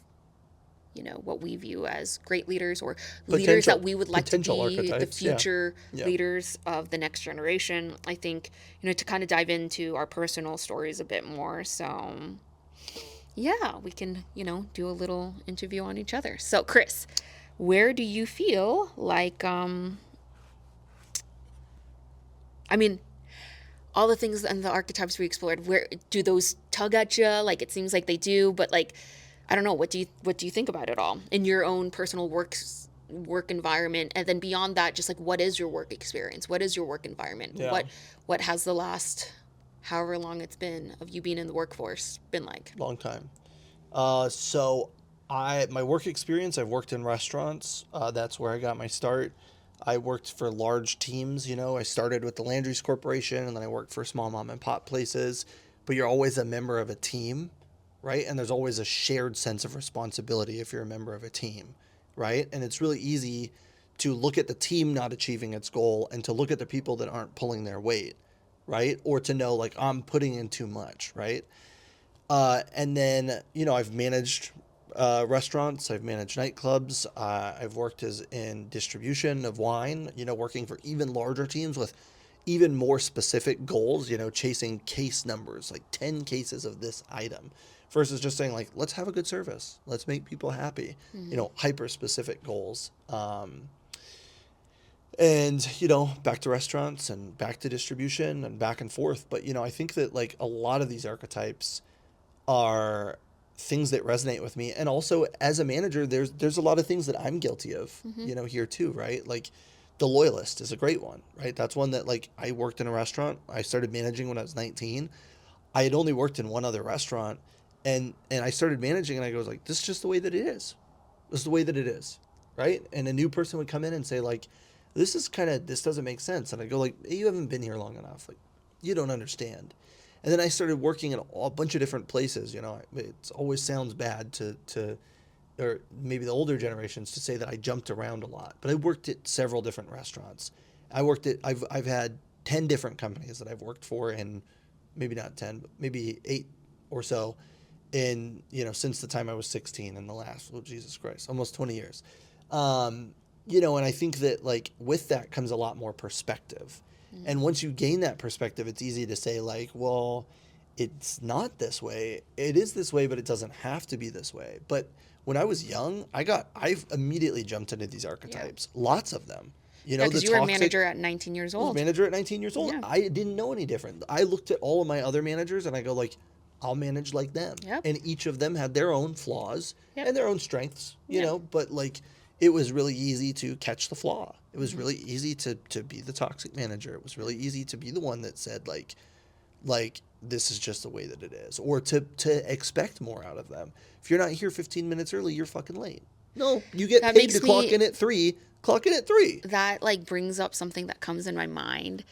what we view as great leaders, or leaders that we would like to be the future leaders of the next generation, I think, to kind of dive into our personal stories a bit more. So, yeah, we can, do a little interview on each other. So, Chris, where do you feel like, all the things and the archetypes we explored, where do those tug at you? Like, it seems like they do, but, like, I don't know. What do you think about it all in your own personal work environment? And then beyond that, just like, what is your work experience? What is your work environment? Yeah. What has the last however long it's been of you being in the workforce been like? Long time. So my work experience, I've worked in restaurants. That's where I got my start. I worked for large teams. I started with the Landry's Corporation, and then I worked for small mom and pop places. But you're always a member of a team, right? And there's always a shared sense of responsibility if you're a member of a team, right? And it's really easy to look at the team not achieving its goal and to look at the people that aren't pulling their weight, right? Or to know, like, I'm putting in too much, right? And then, I've managed restaurants, I've managed nightclubs, I've worked in distribution of wine, working for even larger teams with even more specific goals, chasing case numbers, like 10 cases of this item, versus just saying, like, let's have a good service, let's make people happy, hyper specific goals. And, back to restaurants and back to distribution and back and forth. But, I think that, like, a lot of these archetypes are things that resonate with me. And also, as a manager, there's a lot of things that I'm guilty of, here too, right? Like, the loyalist is a great one, right? That's one that, like, I worked in a restaurant. I started managing when I was 19. I had only worked in one other restaurant, and I started managing, and I was like, this is just the way that it is. This is the way that it is, right? And a new person would come in and say, like, this doesn't make sense. And I go, like, hey, you haven't been here long enough. Like, you don't understand. And then I started working in a bunch of different places. It always sounds bad to or maybe the older generations, to say that I jumped around a lot. But I worked at several different restaurants. I've had 10 different companies that I've worked for, and maybe not 10, but maybe 8 or so. in, since the time I was 16 in the last, oh, Jesus Christ, almost 20 years. And I think that like with that comes a lot more perspective. And once you gain that perspective, it's easy to say like, well, it's not this way. It is this way, but it doesn't have to be this way. But when I was young, I've immediately jumped into these archetypes, lots of them. Because you were a manager at 19 years old. I was a manager at 19 years old. Yeah. I didn't know any different. I looked at all of my other managers and I go like, I'll manage like them. Yep. And each of them had their own flaws and their own strengths, you know, but like it was really easy to catch the flaw. It was really easy to be the toxic manager. It was really easy to be the one that said like this is just the way that it is, or to expect more out of them. If you're not here 15 minutes early, you're fucking late. No, you get paid to clock in at 3. Clock in at 3. That like brings up something that comes in my mind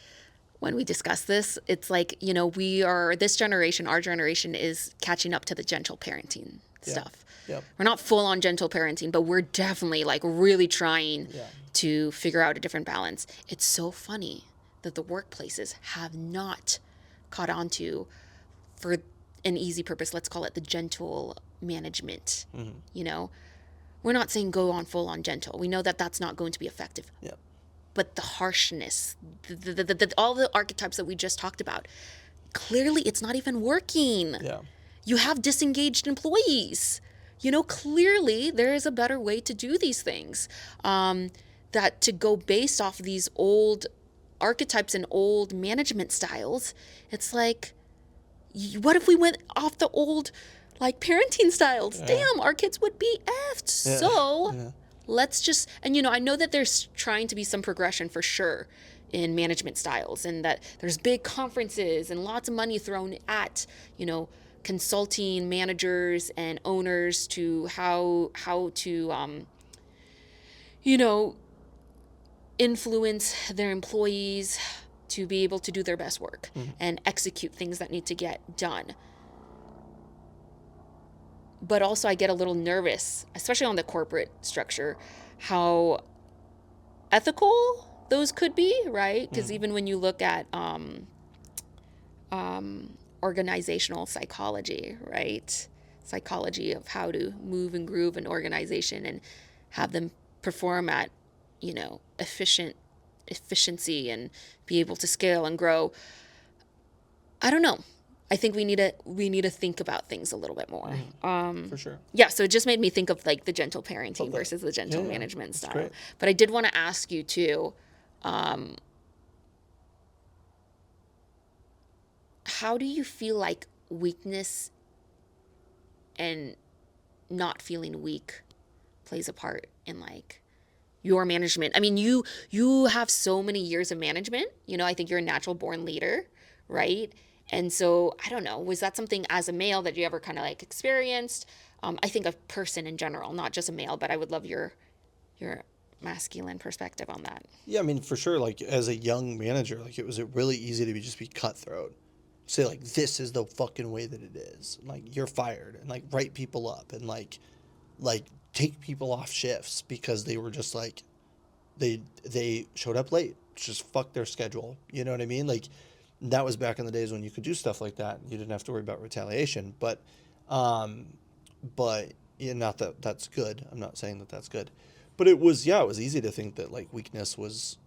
when we discuss this. It's like, we are, this generation, our generation is catching up to the gentle parenting stuff. Yep. We're not full on gentle parenting, but we're definitely like really trying to figure out a different balance. It's so funny that the workplaces have not caught on to, for an easy purpose, let's call it the gentle management. We're not saying go on full on gentle. We know that that's not going to be effective. Yeah. But the harshness, all the archetypes that we just talked about, clearly it's not even working. Yeah. You have disengaged employees. Clearly there is a better way to do these things. That to go based off of these old archetypes and old management styles, it's like, what if we went off the old like parenting styles? Damn, our kids would be effed. So let's just, and I know that there's trying to be some progression for sure in management styles, and that there's big conferences and lots of money thrown at, consulting managers and owners to how to influence their employees to be able to do their best work and execute things that need to get done. But also I get a little nervous, especially on the corporate structure, how ethical those could be, right? Because even when you look at organizational psychology, right? Psychology of how to move and groove an organization and have them perform at, efficiency and be able to scale and grow. I don't know. I think we need to think about things a little bit more. For sure. Yeah, so it just made me think of like the gentle parenting versus the gentle management style. Great. But I did want to ask you too, how do you feel like weakness and not feeling weak plays a part in like your management? I mean, you have so many years of management. I think you're a natural born leader, right? And so, I don't know, was that something as a male that you ever kind of like experienced? I think a person in general, not just a male, but I would love your masculine perspective on that. Yeah, I mean, for sure, like as a young manager, like it was really easy to just be cutthroat. Say like, this is the fucking way that it is. Like, you're fired, and like write people up, and like take people off shifts because they were just like, they showed up late. Just fuck their schedule. You know what I mean? Like, that was back in the days when you could do stuff like that. You didn't have to worry about retaliation. But not that that's good. I'm not saying that that's good. But it was easy to think that like weakness was,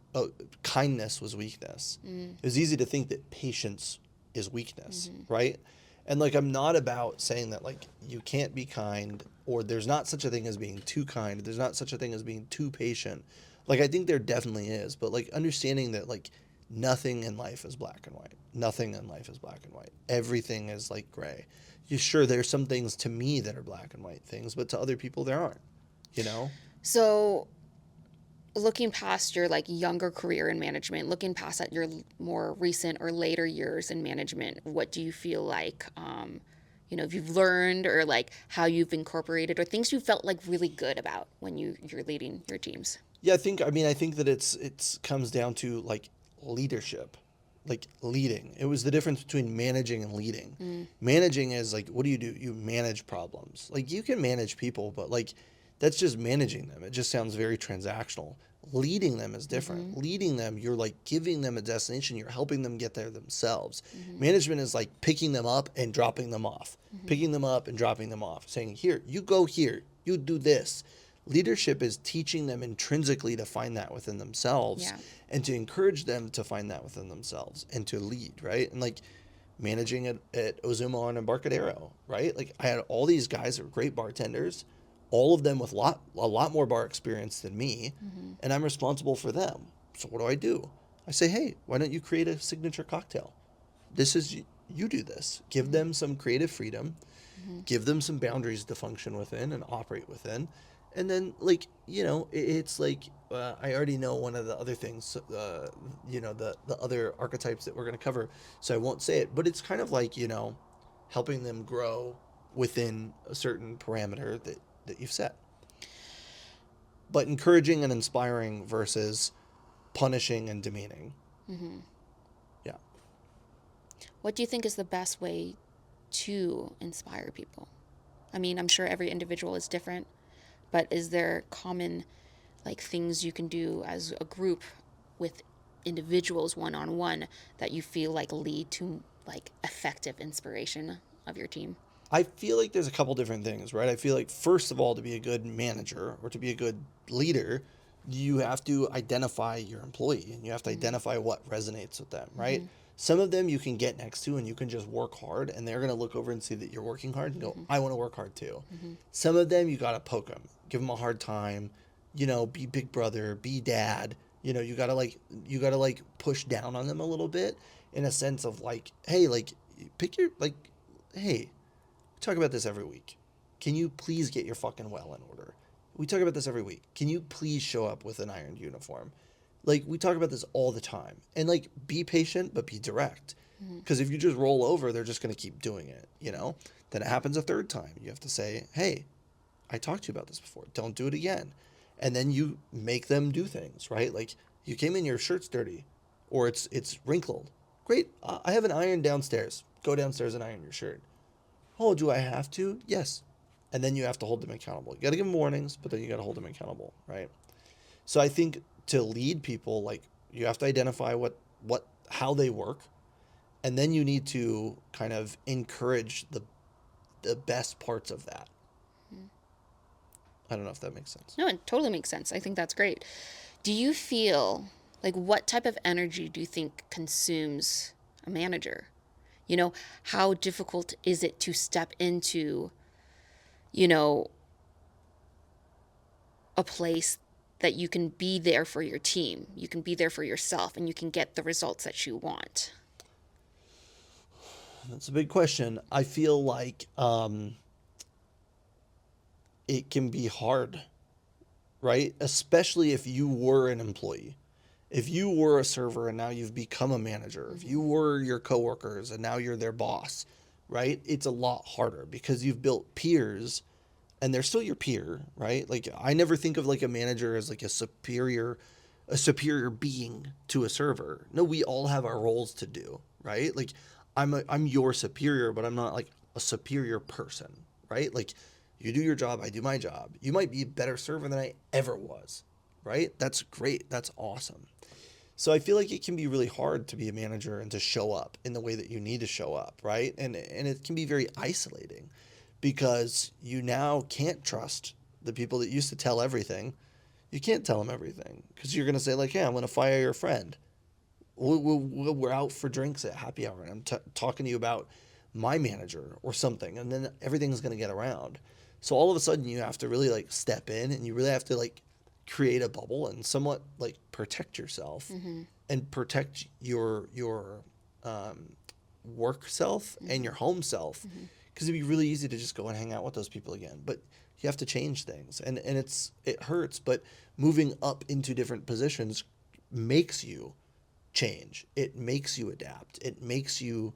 kindness was weakness. It was easy to think that patience is weakness, right? And like, I'm not about saying that like you can't be kind, or there's not such a thing as being too kind. There's not such a thing as being too patient. Like, I think there definitely is, but like understanding that like nothing in life is black and white. Nothing in life is black and white. Everything is like gray. Sure, there's some things to me that are black and white things, but to other people there aren't, So looking past your like younger career in management, looking past at your more recent or later years in management, what do you feel like, if you've learned, or like how you've incorporated, or things you felt like really good about when you're leading your teams? Yeah, I think that it's comes down to like leadership, like leading. It was the difference between managing and leading. Managing is like, what do? You manage problems. Like, you can manage people, but like That's just managing them. It just sounds very transactional. Leading them is different. Leading them, you're like giving them a destination. You're helping them get there themselves. Management is like picking them up and dropping them off. Picking them up and dropping them off. Saying, here, you go here. You do this. Leadership is teaching them intrinsically to find that within themselves and to encourage them to find that within themselves and to lead, right? And like managing at Ozuma and Embarcadero, right? Like I had all these guys that were great bartenders, all of them with a lot more bar experience than me, and I'm responsible for them. So what do? I say, hey, why don't you create a signature cocktail? This is, you do this. Give them some creative freedom, give them some boundaries to function within and operate within. And then, like, you know, it's like, I already know one of the other things, you know, the other archetypes that we're going to cover, so I won't say it, but it's kind of like, you know, helping them grow within a certain parameter that you've set. But encouraging and inspiring versus punishing and demeaning. Yeah. What do you think is the best way to inspire people? I mean, I'm sure every individual is different, but is there common like things you can do as a group with individuals one-on-one that you feel like lead to like effective inspiration of your team? I feel like there's a couple different things, right? I feel like, first of all, to be a good manager or to be a good leader, you have to identify your employee and you have to identify what resonates with them, right? Some of them you can get next to and you can just work hard and they're going to look over and see that you're working hard and go, I want to work hard too. Some of them you got to poke them, give them a hard time, you know, be big brother, be dad. You know, you got to like push down on them a little bit in a sense of like, hey, like pick your, like, hey, we talk about this every week. Can you please get your fucking well in order? We talk about this every week. Can you please show up with an ironed uniform? Like, we talk about this all the time. And, like, be patient, but be direct. Because if you just roll over, they're just going to keep doing it, you know? Then it happens a third time. You have to say, hey, I talked to you about this before. Don't do it again. And then you make them do things, right? Like, you came in, your shirt's dirty. Or it's wrinkled. Great. I have an iron downstairs. Go downstairs and iron your shirt. Oh, do I have to? Yes. And then you have to hold them accountable. You got to give them warnings, but then you got to hold them accountable, right? So I think to lead people, like, you have to identify how they work, and then you need to kind of encourage the best parts of that. I don't know if that makes sense. No, it totally makes sense. I think that's great. Do you feel like, what type of energy do you think consumes a manager? You know, how difficult is it to step into, you know, a place that you can be there for your team, you can be there for yourself, and you can get the results that you want? That's a big question. I feel like it can be hard, right? Especially if you were an employee. If you were a server and now you've become a manager, if you were your coworkers and now you're their boss, right? It's a lot harder because you've built peers and they're still your peer, right? Like, I never think of like a manager as like a superior being to a server. No, we all have our roles to do, right? Like, I'm your superior, but I'm not like a superior person, right? Like, you do your job, I do my job. You might be a better server than I ever was, right? That's great. That's awesome. So I feel like it can be really hard to be a manager and to show up in the way that you need to show up, right? And it can be very isolating because you now can't trust the people that used to tell everything. You can't tell them everything because you're going to say like, hey, I'm going to fire your friend. We're out for drinks at happy hour and I'm talking to you about my manager or something, and then everything's going to get around. So all of a sudden you have to really like step in and you really have to like create a bubble and somewhat like protect yourself and protect your work self and your home self, because it'd be really easy to just go and hang out with those people again, but you have to change things and it hurts, but moving up into different positions makes you change. It makes you adapt. It makes you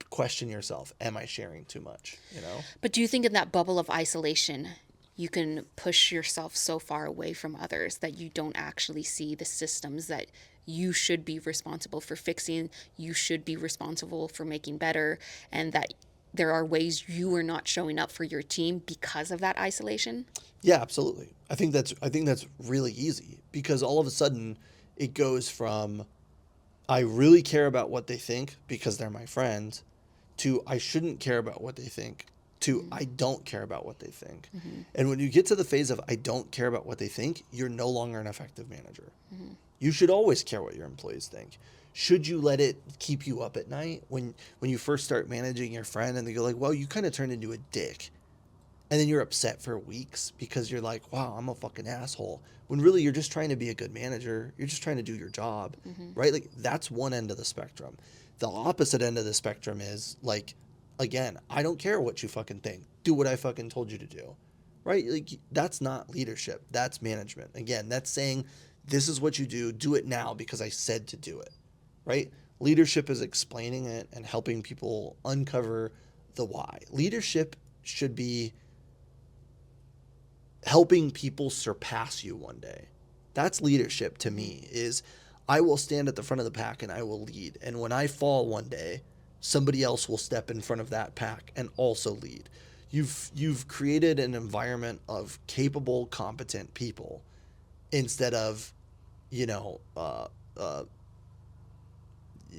question yourself. Am I sharing too much, you know? But do you think in that bubble of isolation you can push yourself so far away from others that you don't actually see the systems that you should be responsible for fixing, you should be responsible for making better, and that there are ways you are not showing up for your team because of that isolation? Yeah, absolutely. I think that's really easy because all of a sudden it goes from I really care about what they think because they're my friend to I shouldn't care about what they think to Mm-hmm. I don't care about what they think. Mm-hmm. And when you get to the phase of I don't care about what they think, you're no longer an effective manager. Mm-hmm. You should always care what your employees think. Should you let it keep you up at night when you first start managing your friend and they go like, "Well, you kind of turned into a dick." And then you're upset for weeks because you're like, "Wow, I'm a fucking asshole." When really you're just trying to be a good manager. You're just trying to do your job, Mm-hmm. right? Like that's one end of the spectrum. The opposite end of the spectrum is like, again, I don't care what you fucking think. Do what I fucking told you to do, right? Like that's not leadership. That's management. Again, that's saying this is what you do. Do it now because I said to do it, right? Leadership is explaining it and helping people uncover the why. Leadership should be helping people surpass you one day. That's leadership to me is I will stand at the front of the pack and I will lead. And when I fall one day, somebody else will step in front of that pack and also lead. You've created an environment of capable, competent people instead of, you know,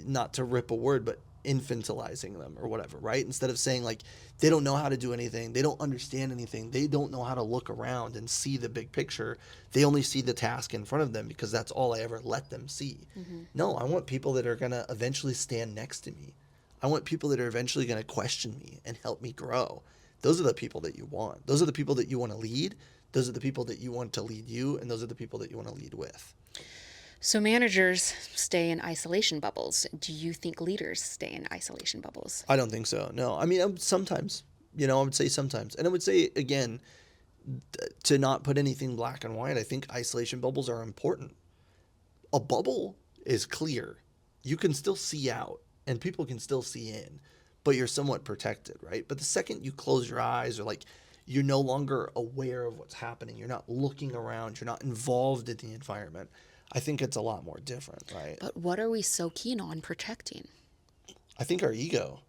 not to rip a word, but infantilizing them or whatever, right? Instead of saying like they don't know how to do anything, they don't understand anything, they don't know how to look around and see the big picture. They only see the task in front of them because that's all I ever let them see. Mm-hmm. No, I want people that are going to eventually stand next to me. I want people that are eventually going to question me and help me grow. Those are the people that you want. Those are the people that you want to lead. Those are the people that you want to lead you, and those are the people that you want to lead with. So managers stay in isolation bubbles. Do you think leaders stay in isolation bubbles? I don't think so. No, I mean sometimes. I would say sometimes, and I would say again to not put anything black and white. I think isolation bubbles are important. A bubble is clear; you can still see out, and people can still see in, but you're somewhat protected, right? But the second you close your eyes, or like you're no longer aware of what's happening, you're not looking around, you're not involved in the environment. I think it's a lot more different, right? But what are we so keen on protecting? I think our ego.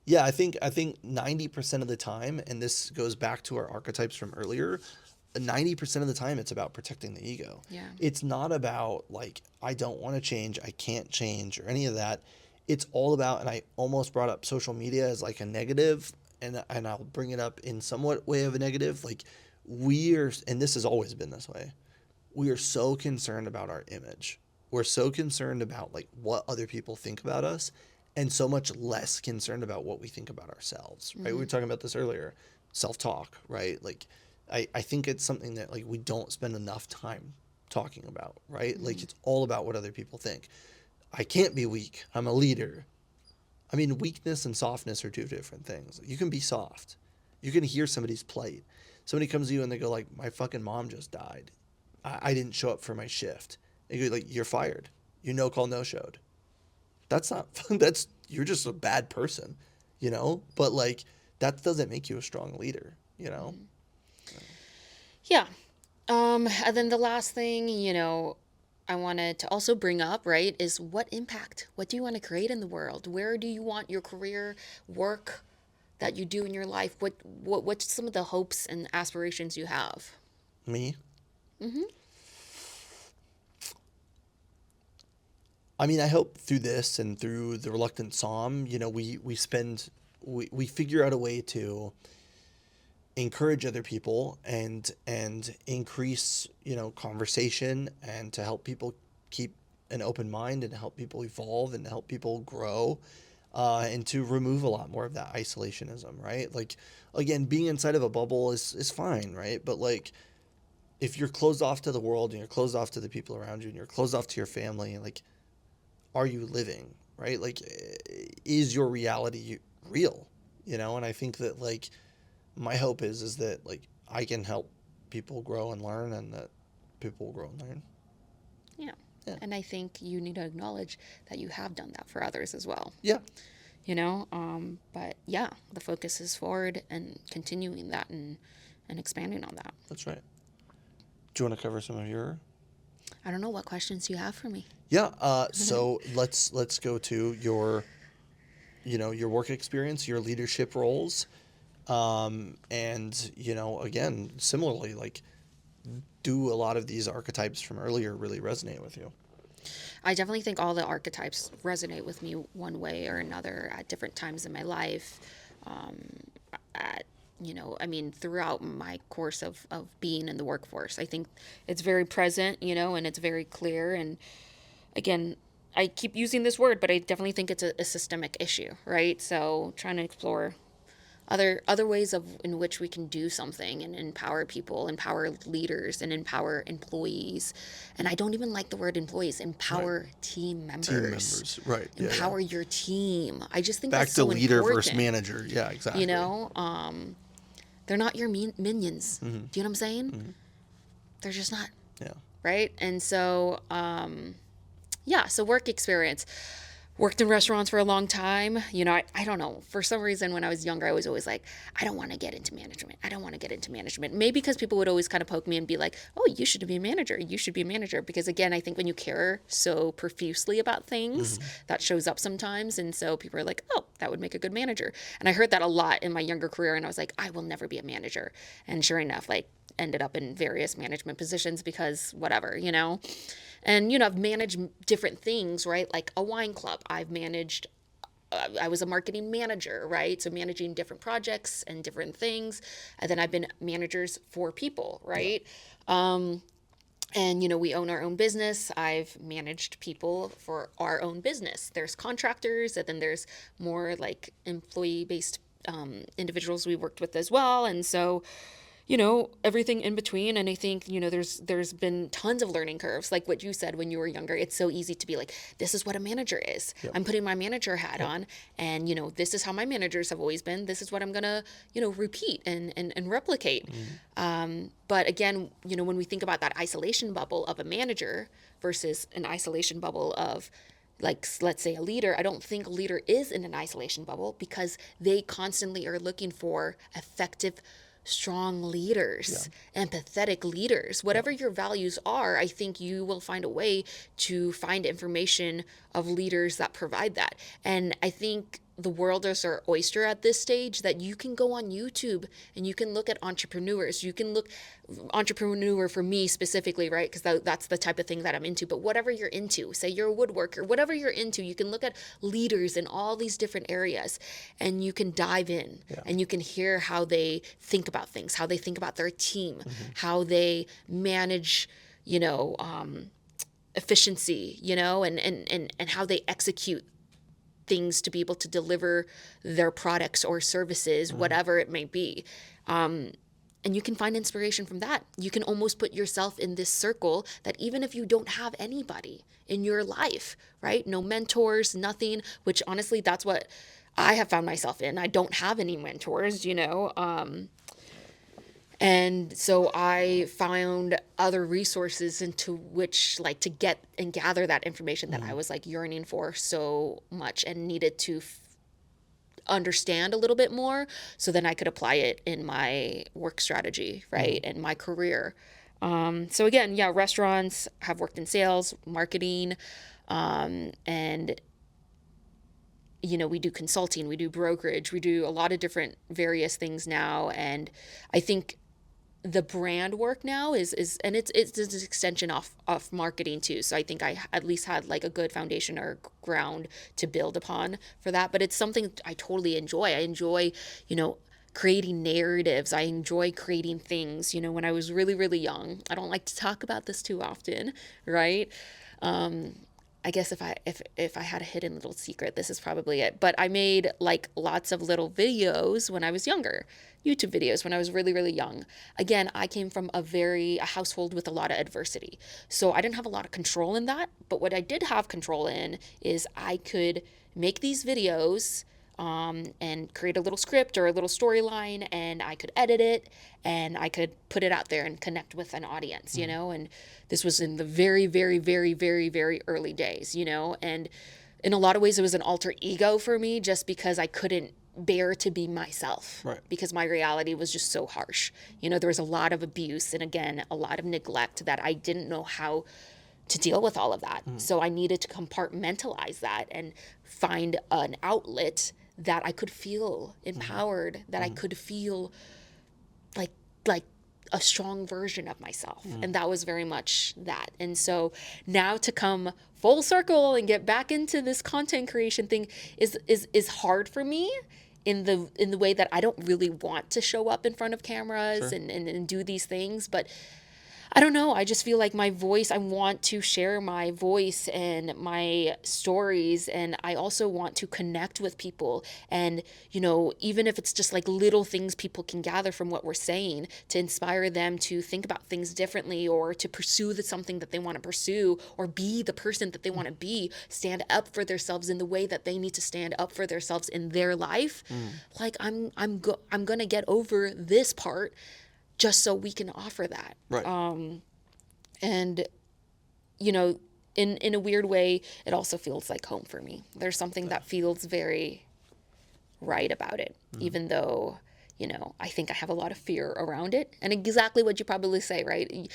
Yeah, I think 90% of the time, and this goes back to our archetypes from earlier, 90% of the time it's about protecting the ego. Yeah. It's not about like I don't want to change, I can't change or any of that. It's all about, and I almost brought up social media as like a negative, and I'll bring it up in somewhat way of a negative. Like we are, and this has always been this way. We are so concerned about our image. We're so concerned about like what other people think about us and so much less concerned about what we think about ourselves, right? We were talking about this earlier, self-talk, right? Like I think it's something that like we don't spend enough time talking about, right? Like it's all about what other people think. I can't be weak. I'm a leader. I mean, weakness and softness are two different things. You can be soft. You can hear somebody's plight. Somebody comes to you and they go like, "My fucking mom just died. I didn't show up for my shift." And you go like, "You're fired. You no call, no showed." That's not that's you're just a bad person. But like that doesn't make you a strong leader. Yeah. And then the last thing, I wanted to also bring up, right, is what impact? What do you want to create in the world? Where do you want your career, work that you do in your life? What's some of the hopes and aspirations you have? Me? Mm-hmm. I mean, I hope through this and through the reluctant psalm, we figure out a way to encourage other people and increase, conversation and to help people keep an open mind and help people evolve and help people grow, and to remove a lot more of that isolationism, right? Like again, being inside of a bubble is fine, right? But like if you're closed off to the world and you're closed off to the people around you and you're closed off to your family, like are you living, right? Like is your reality real? And I think that like my hope is that like I can help people grow and learn and that people will grow and learn. Yeah. Yeah. And I think you need to acknowledge that you have done that for others as well. Yeah. But yeah, the focus is forward and continuing that and expanding on that. That's right. Do you want to cover some of your? I don't know what questions you have for me. Yeah. So let's go to your your work experience, your leadership roles, and again, similarly, like, do a lot of these archetypes from earlier really resonate with you? I definitely think all the archetypes resonate with me one way or another at different times in my life. Um, at I mean, throughout my course of being in the workforce, I think it's very present, and it's very clear. And again, I keep using this word, but I definitely think it's a systemic issue, right? So trying to explore other ways of in which we can do something and empower people, empower leaders, and empower employees. And I don't even like the word employees. Empower team members. Team members, right? Empower your team. I just think back that's to so leader important. versus manager. Yeah, exactly. They're not your minions. Do you know what I'm saying? They're just not. Yeah. Right. And so, so work experience. Worked in restaurants for a long time. I don't know. For some reason, when I was younger, I was always like, I don't want to get into management. I don't want to get into management. Maybe because people would always kind of poke me and be like, oh, you should be a manager. You should be a manager. Because again, I think when you care so profusely about things, that shows up sometimes. And so people are like, oh, that would make a good manager. And I heard that a lot in my younger career. And I was like, I will never be a manager. And sure enough, ended up in various management positions because whatever. And, I've managed different things, right? Like a wine club. I've managed, I was a marketing manager, right? So managing different projects and different things. And then I've been managers for people, right? Yeah. And, we own our own business. I've managed people for our own business. There's contractors, and then there's more like employee-based individuals we worked with as well. And so, everything in between. And I think, there's been tons of learning curves. Like what you said when you were younger, it's so easy to be like, this is what a manager is. Yep. I'm putting my manager hat on, and, this is how my managers have always been. This is what I'm going to, repeat and replicate. But again, when we think about that isolation bubble of a manager versus an isolation bubble of, like, let's say a leader, I don't think a leader is in an isolation bubble because they constantly are looking for effective, strong leaders, empathetic leaders. Whatever your values are, I think you will find a way to find information of leaders that provide that. And I think the world is our oyster at this stage, that you can go on YouTube and you can look at entrepreneurs. You can look entrepreneur for me specifically, right? Because that's the type of thing that I'm into. But whatever you're into, say you're a woodworker, whatever you're into, you can look at leaders in all these different areas and you can dive in and you can hear how they think about things, how they think about their team, how they manage, efficiency, and how they execute things to be able to deliver their products or services, whatever it may be. And you can find inspiration from that. You can almost put yourself in this circle that even if you don't have anybody in your life, right? No mentors, nothing, which honestly, that's what I have found myself in. I don't have any mentors, and so I found other resources into which, like, to get and gather that information that I was like yearning for so much and needed to understand a little bit more, so then I could apply it in my work strategy, right, and my career. So again, restaurants, have worked in sales, marketing, and we do consulting, we do brokerage, we do a lot of different various things now. And I think the brand work now is and it's an extension off marketing too. So I think I at least had like a good foundation or ground to build upon for that. But it's something I totally enjoy. I enjoy, creating narratives. I enjoy creating things. When I was really, really young, I don't like to talk about this too often, right? I guess if I had a hidden little secret, this is probably it. But I made like lots of little videos when I was younger, YouTube videos when I was really, really young. Again, I came from a household with a lot of adversity. So I didn't have a lot of control in that. But what I did have control in is I could make these videos and create a little script or a little storyline, and I could edit it and I could put it out there and connect with an audience, and this was in the very, very, very, very, very early days, and in a lot of ways it was an alter ego for me just because I couldn't bear to be myself, right? Because my reality was just so harsh. There was a lot of abuse and, again, a lot of neglect that I didn't know how to deal with all of that. So I needed to compartmentalize that and find an outlet that I could feel empowered, that I could feel like like a strong version of myself. And that was very much that. And so now to come full circle and get back into this content creation thing is hard for me in the way that I don't really want to show up in front of cameras Sure. and do these things, but I don't know. I just feel like my voice, I want to share my voice and my stories. And I also want to connect with people. And, you know, even if it's just like little things people can gather from what we're saying to inspire them to think about things differently or to pursue something that they want to pursue or be the person that they want to be, stand up for themselves in the way that they need to stand up for themselves in their life. Like I'm going to get over this part just so we can offer that. Right. And, you know, in a weird way, it also feels like home for me. There's something that feels very right about it, even though, you know, I think I have a lot of fear around it. And exactly what you probably say, right?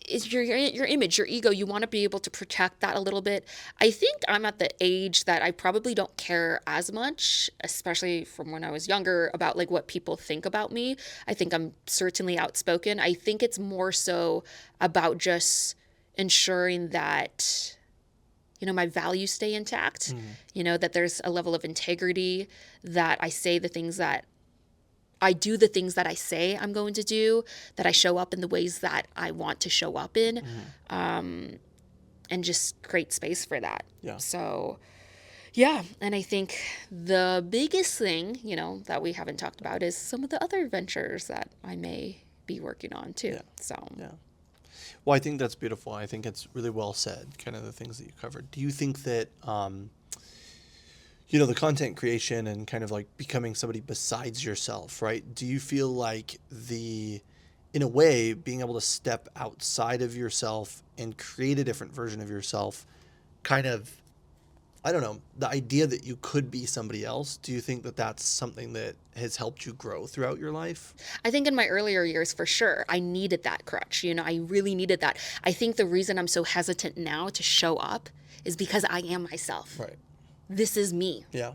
Is your image, your ego, you want to be able to protect that a little bit. I think I'm at the age that I probably don't care as much, especially from when I was younger, about like what people think about me. I think I'm certainly outspoken. I think it's more so about just ensuring that, you know, my values stay intact, you know, that there's a level of integrity, that I say the things that I do the things that I say I'm going to do, that I show up in the ways that I want to show up in, and just create space for that. Yeah. So, yeah. And I think the biggest thing, you know, that we haven't talked about is some of the other ventures that I may be working on too. Yeah. So, Yeah. Well, I think that's beautiful. I think it's really well said, kind of the things that you covered. Do you think that, you know, the content creation and kind of like becoming somebody besides yourself, right? Do you feel like in a way, being able to step outside of yourself and create a different version of yourself, kind of, I don't know, the idea that you could be somebody else, do you think that that's something that has helped you grow throughout your life? I think in my earlier years, for sure, I needed that crutch. You know, I really needed that. I think the reason I'm so hesitant now to show up is because I am myself. Right. This is me. Yeah.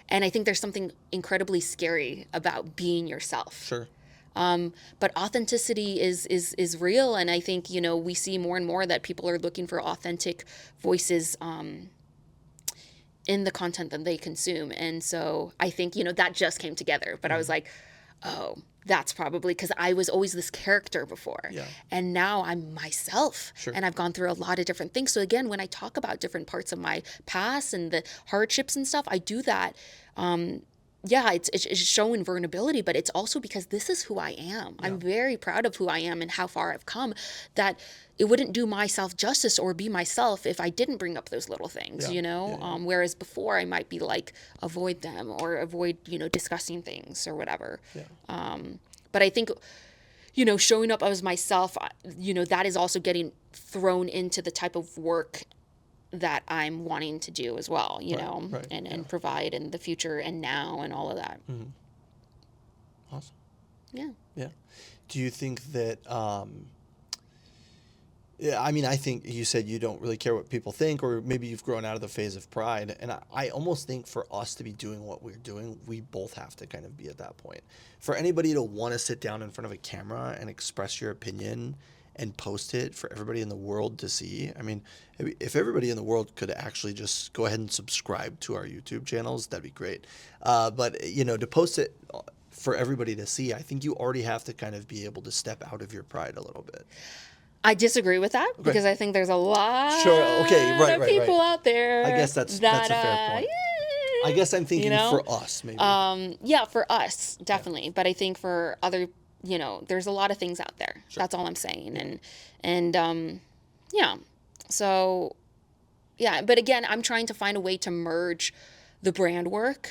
And I think there's something incredibly scary about being yourself. Sure. But authenticity is real. And I think, you know, we see more and more that people are looking for authentic voices in the content that they consume. And so I think, you know, that just came together. But I was like, oh, that's probably because I was always this character before. Yeah. And now I'm myself. Sure. And I've gone through a lot of different things. So again, when I talk about different parts of my past and the hardships and stuff, I do that. Yeah, it's showing vulnerability, but it's also because this is who I am. Yeah. I'm very proud of who I am and how far I've come, that it wouldn't do myself justice or be myself if I didn't bring up those little things, you know? Yeah. Whereas before I might be like, avoid them or avoid, you know, discussing things or whatever. Yeah. But I think, you know, showing up as myself, you know, that is also getting thrown into the type of work that I'm wanting to do as well, you know, and provide in the future and now and all of that. Mm-hmm. Awesome. Yeah. Yeah. Do you think that, yeah, I mean, I think you said you don't really care what people think, or maybe you've grown out of the phase of pride. And I almost think for us to be doing what we're doing, we both have to kind of be at that point. For anybody to want to sit down in front of a camera and express your opinion and post it for everybody in the world to see. I mean, if everybody in the world could actually just go ahead and subscribe to our YouTube channels, that'd be great. But, you know, to post it for everybody to see, I think you already have to kind of be able to step out of your pride a little bit. I disagree with that because I think there's a lot of people out there. I guess that's a fair point. I guess I'm thinking, you know, for us, maybe. Yeah, for us, definitely. Yeah. But I think for other, you know, there's a lot of things out there. Sure. That's all I'm saying. And yeah. So, yeah. But again, I'm trying to find a way to merge the brand work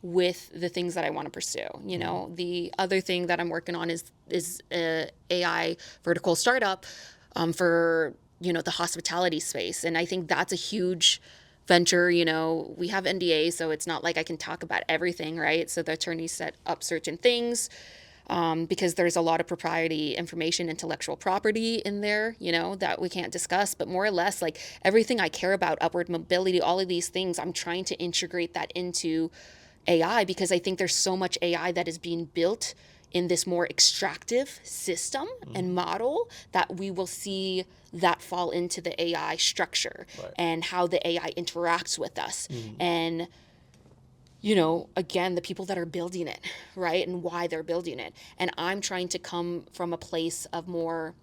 with the things that I want to pursue. You know, the other thing that I'm working on is a AI vertical startup for, you know, the hospitality space. And I think that's a huge venture. You know, we have NDA, so it's not like I can talk about everything, right? So the attorneys set up certain things. because there's a lot of propriety information, intellectual property in there, that we can't discuss. But more or less, like everything I care about, upward mobility, all of these things, I'm trying to integrate that into AI because I think there's so much AI that is being built in this more extractive system and model that we will see that fall into the AI structure and how the AI interacts with us. And again, the people that are building it, right? And why they're building it. And I'm trying to come from a place of more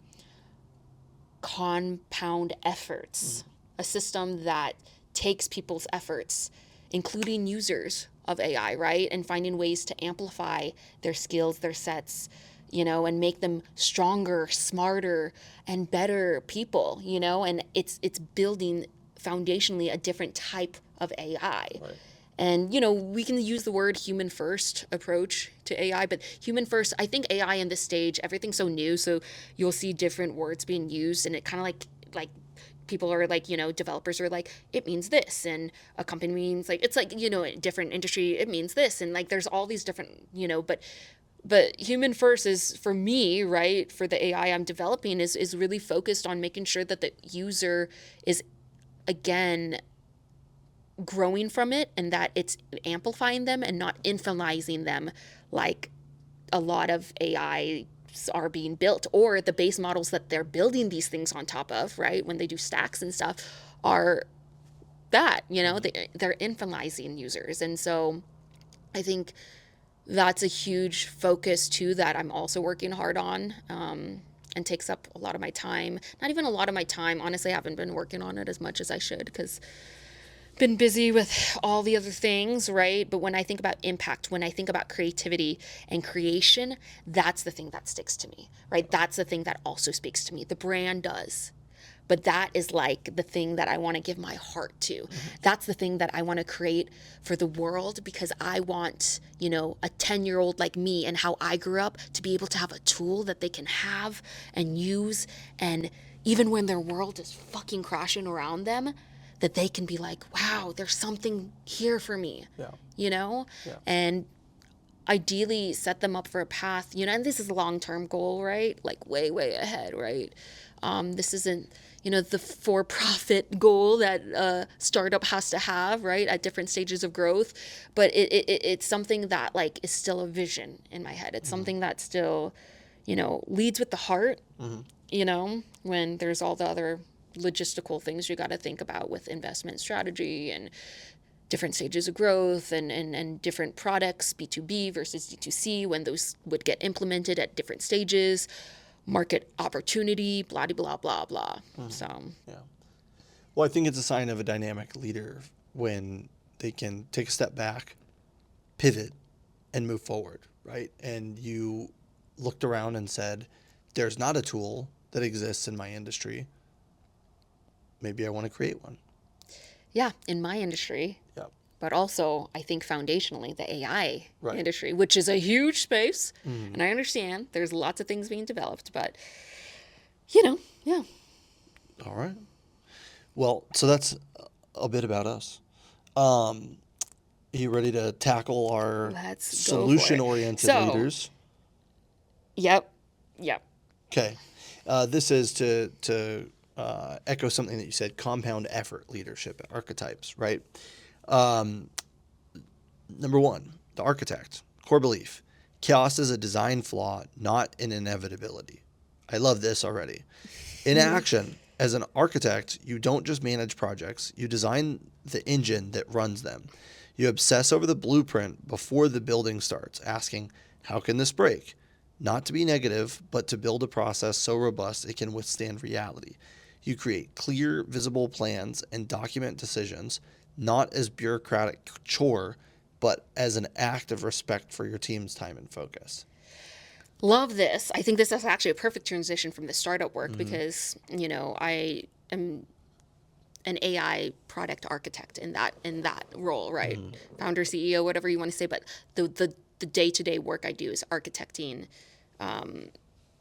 compound efforts, a system that takes people's efforts, including users of AI, right? And finding ways to amplify their skills, their sets, and make them stronger, smarter, and better people, and it's building foundationally a different type of AI. Right. And, we can use the word human first approach to AI, but human first, I think AI in this stage, everything's so new. So you'll see different words being used and it kind of like people are like, developers are like, it means this. And a company means like, it's like, a different industry, it means this. And like, there's all these different, but human first is for me, right? For the AI I'm developing is really focused on making sure that the user is, again, growing from it and that it's amplifying them and not infantilizing them like a lot of AI are being built, or the base models that they're building these things on top of, right? When they do stacks and stuff are that, they're infantilizing users. And so I think that's a huge focus too that I'm also working hard on, and takes up a lot of my time. Not even a lot of my time. Honestly, I haven't been working on it as much as I should because been busy with all the other things, right? But when I think about impact, when I think about creativity and creation, that's the thing that sticks to me, right? That's the thing that also speaks to me. The brand does. But that is like the thing that I want to give my heart to. That's the thing that I want to create for the world because I want, a 10-year-old like me and how I grew up to be able to have a tool that they can have and use. And even when their world is fucking crashing around them, that they can be like, wow, there's something here for me, and ideally set them up for a path, and this is a long-term goal, right? Like way, way ahead, right? This isn't, the for-profit goal that a startup has to have, right? At different stages of growth. But it's something that like is still a vision in my head. It's something that still, leads with the heart, when there's all the other logistical things you got to think about with investment strategy and different stages of growth and different products, B2B versus D2C, when those would get implemented at different stages, market opportunity, blah, blah, blah, blah. So, yeah. Well, I think it's a sign of a dynamic leader when they can take a step back, pivot, and move forward, right? And you looked around and said, there's not a tool that exists in my industry. Maybe I want to create one. Yeah, in my industry. Yeah. But also, I think foundationally, the AI industry, which is a huge space. And I understand there's lots of things being developed, but, yeah. All right. Well, so that's a bit about us. Are you ready to tackle our solution-oriented leaders? Yep. Okay. This is to echo something that you said, compound effort leadership, archetypes, right? Number one, the architect, core belief. Chaos is a design flaw, not an inevitability. I love this already. In action, as an architect, you don't just manage projects, you design the engine that runs them. You obsess over the blueprint before the building starts, asking, how can this break? Not to be negative, but to build a process so robust it can withstand reality. You create clear, visible plans and document decisions, not as bureaucratic chore, but as an act of respect for your team's time and focus. Love this. I think this is actually a perfect transition from the startup work because, I am an AI product architect in that role, right? Founder, CEO, whatever you want to say. But the day-to-day work I do is architecting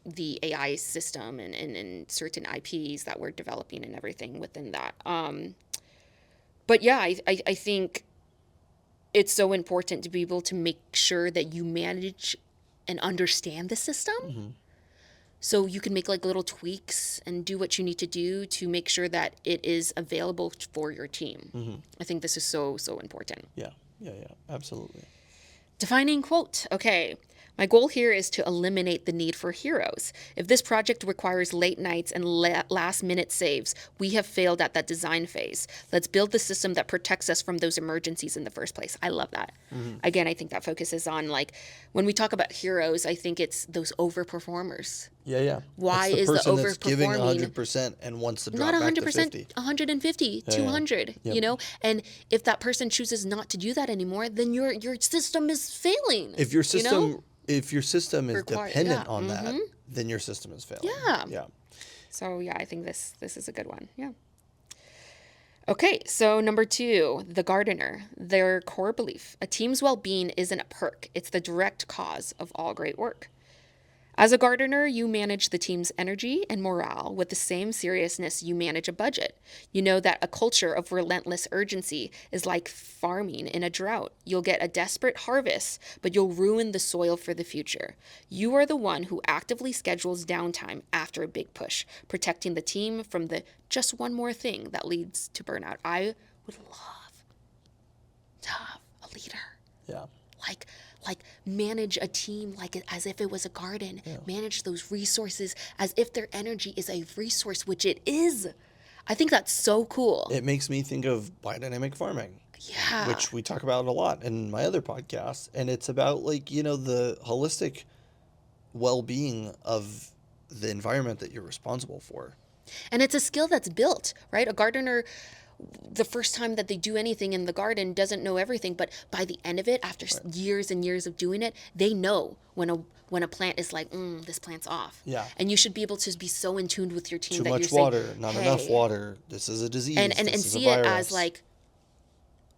the AI system and certain IPs that we're developing and everything within that. But yeah, I think it's so important to be able to make sure that you manage and understand the system. So you can make like little tweaks and do what you need to do to make sure that it is available for your team. I think this is so, so important. Yeah, absolutely. Defining quote. Okay. My goal here is to eliminate the need for heroes. If this project requires late nights and last minute saves, we have failed at that design phase. Let's build the system that protects us from those emergencies in the first place. I love that. Again, I think that focuses on like, when we talk about heroes, I think it's those overperformers. Yeah. Why it's the is the person that's giving overperforming 100% and wants to drop not back 100%, to 50? 150, 200, Yep. you know? And if that person chooses not to do that anymore, then your system is failing. If your system you know? If your system is dependent on that, then your system is failing. Yeah. So yeah, I think this is a good one. Yeah. Okay, so number 2, the gardener. Their core belief: a team's well-being isn't a perk; it's the direct cause of all great work. As a gardener, you manage the team's energy and morale with the same seriousness you manage a budget. You know that a culture of relentless urgency is like farming in a drought. You'll get a desperate harvest, but you'll ruin the soil for the future. You are the one who actively schedules downtime after a big push, protecting the team from the just one more thing that leads to burnout. I would love to have a leader. Yeah. Like manage a team like as if it was a garden. Manage those resources as if their energy is a resource, which it is. I think that's so cool. It makes me think of biodynamic farming. Yeah. Which we talk about a lot in my other podcasts. And it's about like, the holistic well-being of the environment that you're responsible for. And it's a skill that's built, right? A gardener, the first time that they do anything in the garden, doesn't know everything, but by the end of it, after years and years of doing it, they know when a plant is like, this plant's off. Yeah. And you should be able to be so in tune with your team Too that much you're saying, water, not enough water. This is a disease. And this is see a it virus. as like,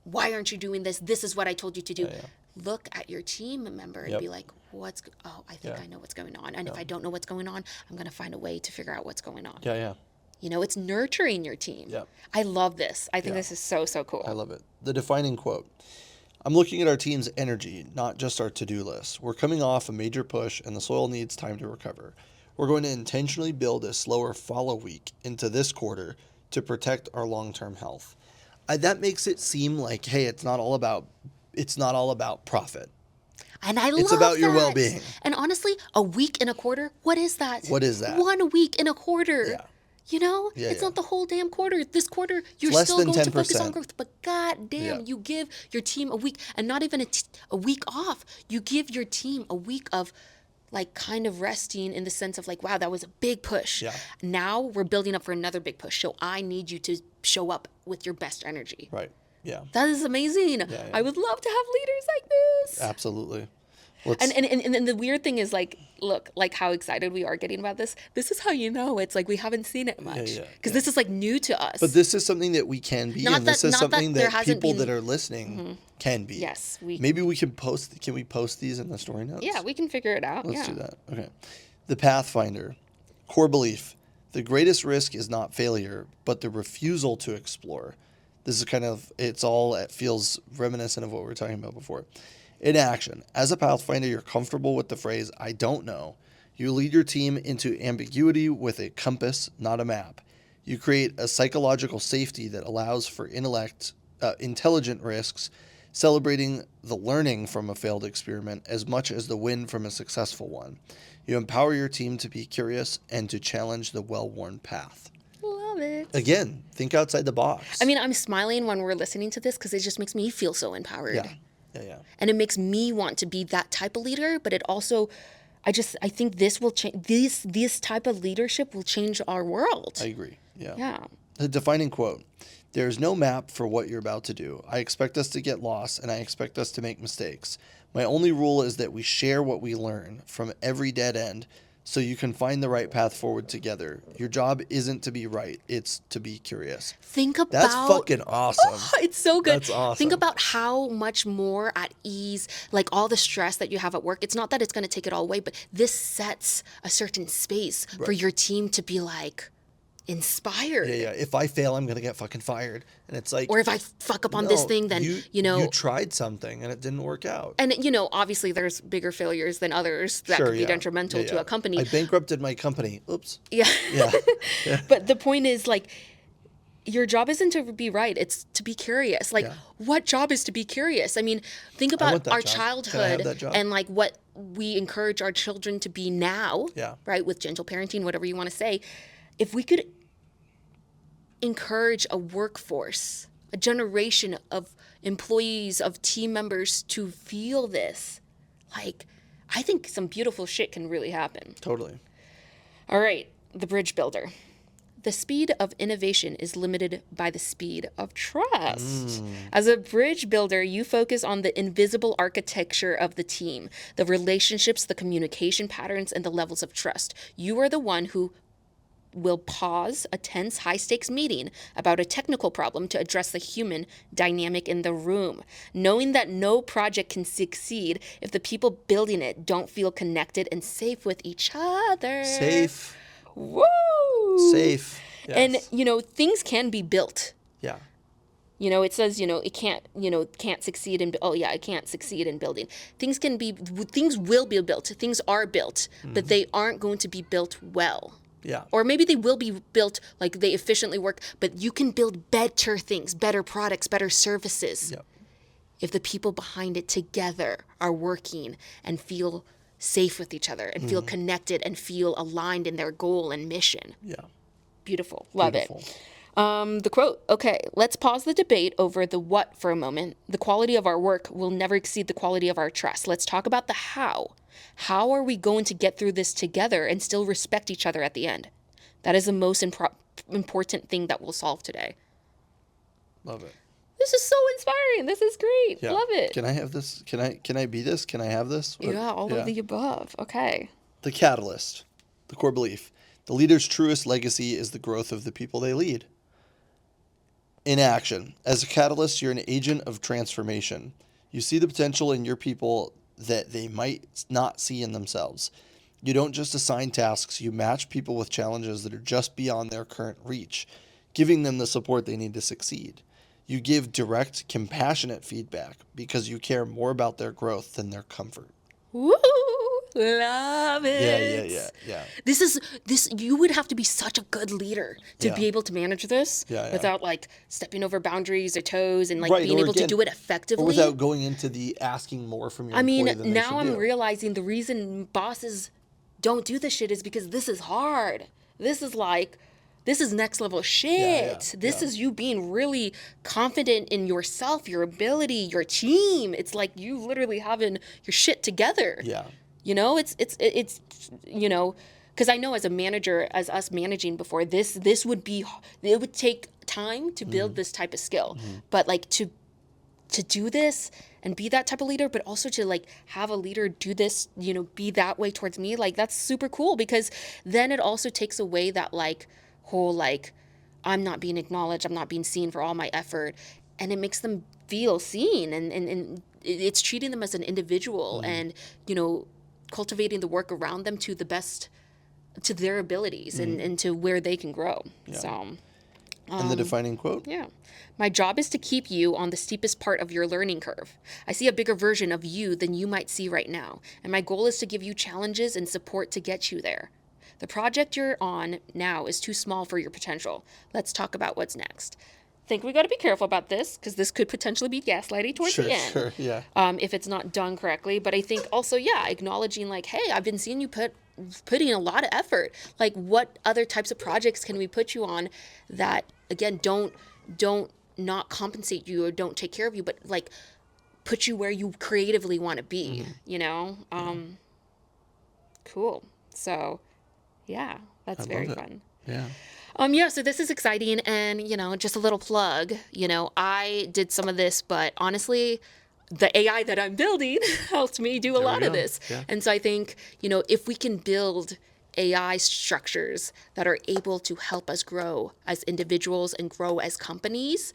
why aren't you doing this? This is what I told you to do. Yeah. Look at your team member and be like, I think I know what's going on. And if I don't know what's going on, I'm going to find a way to figure out what's going on. Yeah. It's nurturing your team. Yep. I love this. I think this is so, so cool. I love it. The defining quote: I'm looking at our team's energy, not just our to-do list. We're coming off a major push and the soil needs time to recover. We're going to intentionally build a slower follow week into this quarter to protect our long-term health. That makes it seem like, hey, it's not all about profit. And I love it's about that. Your well-being. And honestly, a week in a quarter, what is that? What is that? 1 week in a quarter. Yeah. It's not the whole damn quarter. This quarter, you're less still than going 10%. to focus on growth. But god damn, you give your team a week, and not even a week off. You give your team a week of like kind of resting in the sense of like, wow, that was a big push. Yeah. Now we're building up for another big push. So I need you to show up with your best energy. Right. Yeah. That is amazing. Yeah. I would love to have leaders like this. Absolutely. And the weird thing is like, look, like how excited we are getting about this. This is how it's like we haven't seen it much because this is like new to us. But this is something that we can be, this is something that people that are listening can be. Yes, maybe we can post. Can we post these in the story notes? Yeah, we can figure it out. Let's do that. Okay. The Pathfinder, core belief: the greatest risk is not failure, but the refusal to explore. This is it feels reminiscent of what we were talking about before. In action, as a Pathfinder, you're comfortable with the phrase, I don't know. You lead your team into ambiguity with a compass, not a map. You create a psychological safety that allows for intelligent risks, celebrating the learning from a failed experiment as much as the win from a successful one. You empower your team to be curious and to challenge the well-worn path. Love it. Again, think outside the box. I mean, I'm smiling when we're listening to this because it just makes me feel so empowered. Yeah. And it makes me want to be that type of leader, but it also, I think this will change, this type of leadership will change our world. I agree. Yeah. Yeah. The defining quote: there's no map for what you're about to do. I expect us to get lost and I expect us to make mistakes. My only rule is that we share what we learn from every dead end so you can find the right path forward together. Your job isn't to be right, it's to be curious. That's fucking awesome. Oh, it's so good. That's awesome. Think about how much more at ease, like all the stress that you have at work. It's not that it's going to take it all away, but this sets a certain space for your team to be like, inspired. Yeah. If I fail, I'm going to get fucking fired. And it's like, or if I fuck up on this thing, then, you tried something and it didn't work out. And, obviously there's bigger failures than others that could be detrimental to a company. I bankrupted my company. Oops. Yeah. Yeah. But the point is, like, your job isn't to be right. It's to be curious. Like, what job is to be curious? I mean, think about our childhood and, like, what we encourage our children to be now, right, with gentle parenting, whatever you want to say. If we could encourage a workforce, a generation of employees, of team members to feel this, like, I think some beautiful shit can really happen. Totally. All right, the bridge builder. The speed of innovation is limited by the speed of trust. As a bridge builder, you focus on the invisible architecture of the team, the relationships, the communication patterns, and the levels of trust. You are the one who will pause a tense, high-stakes meeting about a technical problem to address the human dynamic in the room, knowing that no project can succeed if the people building it don't feel connected and safe with each other. Safe. Woo! Safe. Yes. And, things can be built. Yeah. It says, it can't succeed in, it can't succeed in building. Things will be built. Things are built, but they aren't going to be built well. Yeah. Or maybe they will be built, like they efficiently work, but you can build better things, better products, better services. Yep. If the people behind it together are working and feel safe with each other and feel connected and feel aligned in their goal and mission. Yeah. Beautiful. Love it. The quote, okay, let's pause the debate over the what for a moment. The quality of our work will never exceed the quality of our trust. Let's talk about the how. How are we going to get through this together and still respect each other at the end? That is the most important thing that we'll solve today. Love it. This is so inspiring. This is great. Yeah. Love it. Can I have this? Can I be this? Can I have this? All of the above. Okay. The catalyst, the core belief. The leader's truest legacy is the growth of the people they lead. In action. As a catalyst, you're an agent of transformation. You see the potential in your people that they might not see in themselves. You don't just assign tasks, you match people with challenges that are just beyond their current reach, giving them the support they need to succeed. You give direct, compassionate feedback because you care more about their growth than their comfort. Woo! Love it. Yeah. This you would have to be such a good leader to be able to manage this without like stepping over boundaries or toes and like being able to do it effectively. Or without going into the asking more from your employee than they should now I'm do. realizing the reason bosses don't do this shit is because this is hard. This is next level shit. This is you being really confident in yourself, your ability, your team. It's like you literally having your shit together. Yeah. It's because I know as a manager, as us managing before, this would be, it would take time to build this type of skill. But like to do this and be that type of leader, but also to like have a leader do this, be that way towards me, like that's super cool because then it also takes away that like whole like I'm not being acknowledged, I'm not being seen for all my effort, and it makes them feel seen and it's treating them as an individual and cultivating the work around them to the best to their abilities and to where they can grow. So and the defining quote? Yeah. My job is to keep you on the steepest part of your learning curve. I see a bigger version of you than you might see right now, and my goal is to give you challenges and support to get you there. The project you're on now is too small for your potential. Let's talk about what's next. I think we got to be careful about this because this could potentially be gaslighting towards the end. Sure, yeah. If it's not done correctly. But I think also, acknowledging like, hey, I've been seeing you putting a lot of effort. Like, what other types of projects can we put you on that, again, don't not compensate you or don't take care of you, but like put you where you creatively want to be, Cool. So, yeah, that's very fun. Yeah. So this is exciting and, just a little plug, I did some of this, but honestly, the AI that I'm building helped me do a lot of this. Yeah. And so I think, if we can build AI structures that are able to help us grow as individuals and grow as companies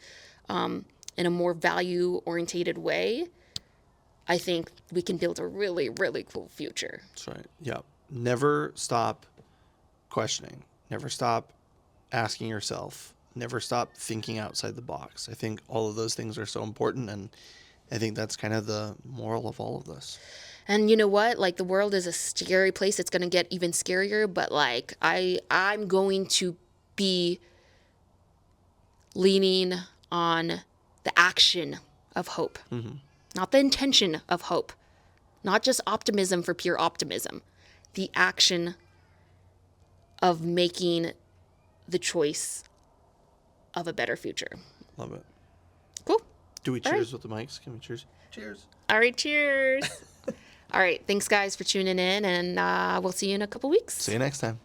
in a more value-orientated way, I think we can build a really, really cool future. That's right. Yeah. Never stop questioning. Never stop asking yourself. Never stop thinking outside the box. I think all of those things are so important, and I think that's kind of the moral of all of this. And you know what? Like, the world is a scary place. It's going to get even scarier, but like I'm going to be leaning on the action of hope. Mm-hmm. Not the intention of hope. Not just optimism for pure optimism. The action of making the choice of a better future. Love it. Cool. Do we cheers with the mics? Can we cheers? Cheers. All right, cheers. All right, thanks guys for tuning in, and we'll see you in a couple weeks. See you next time.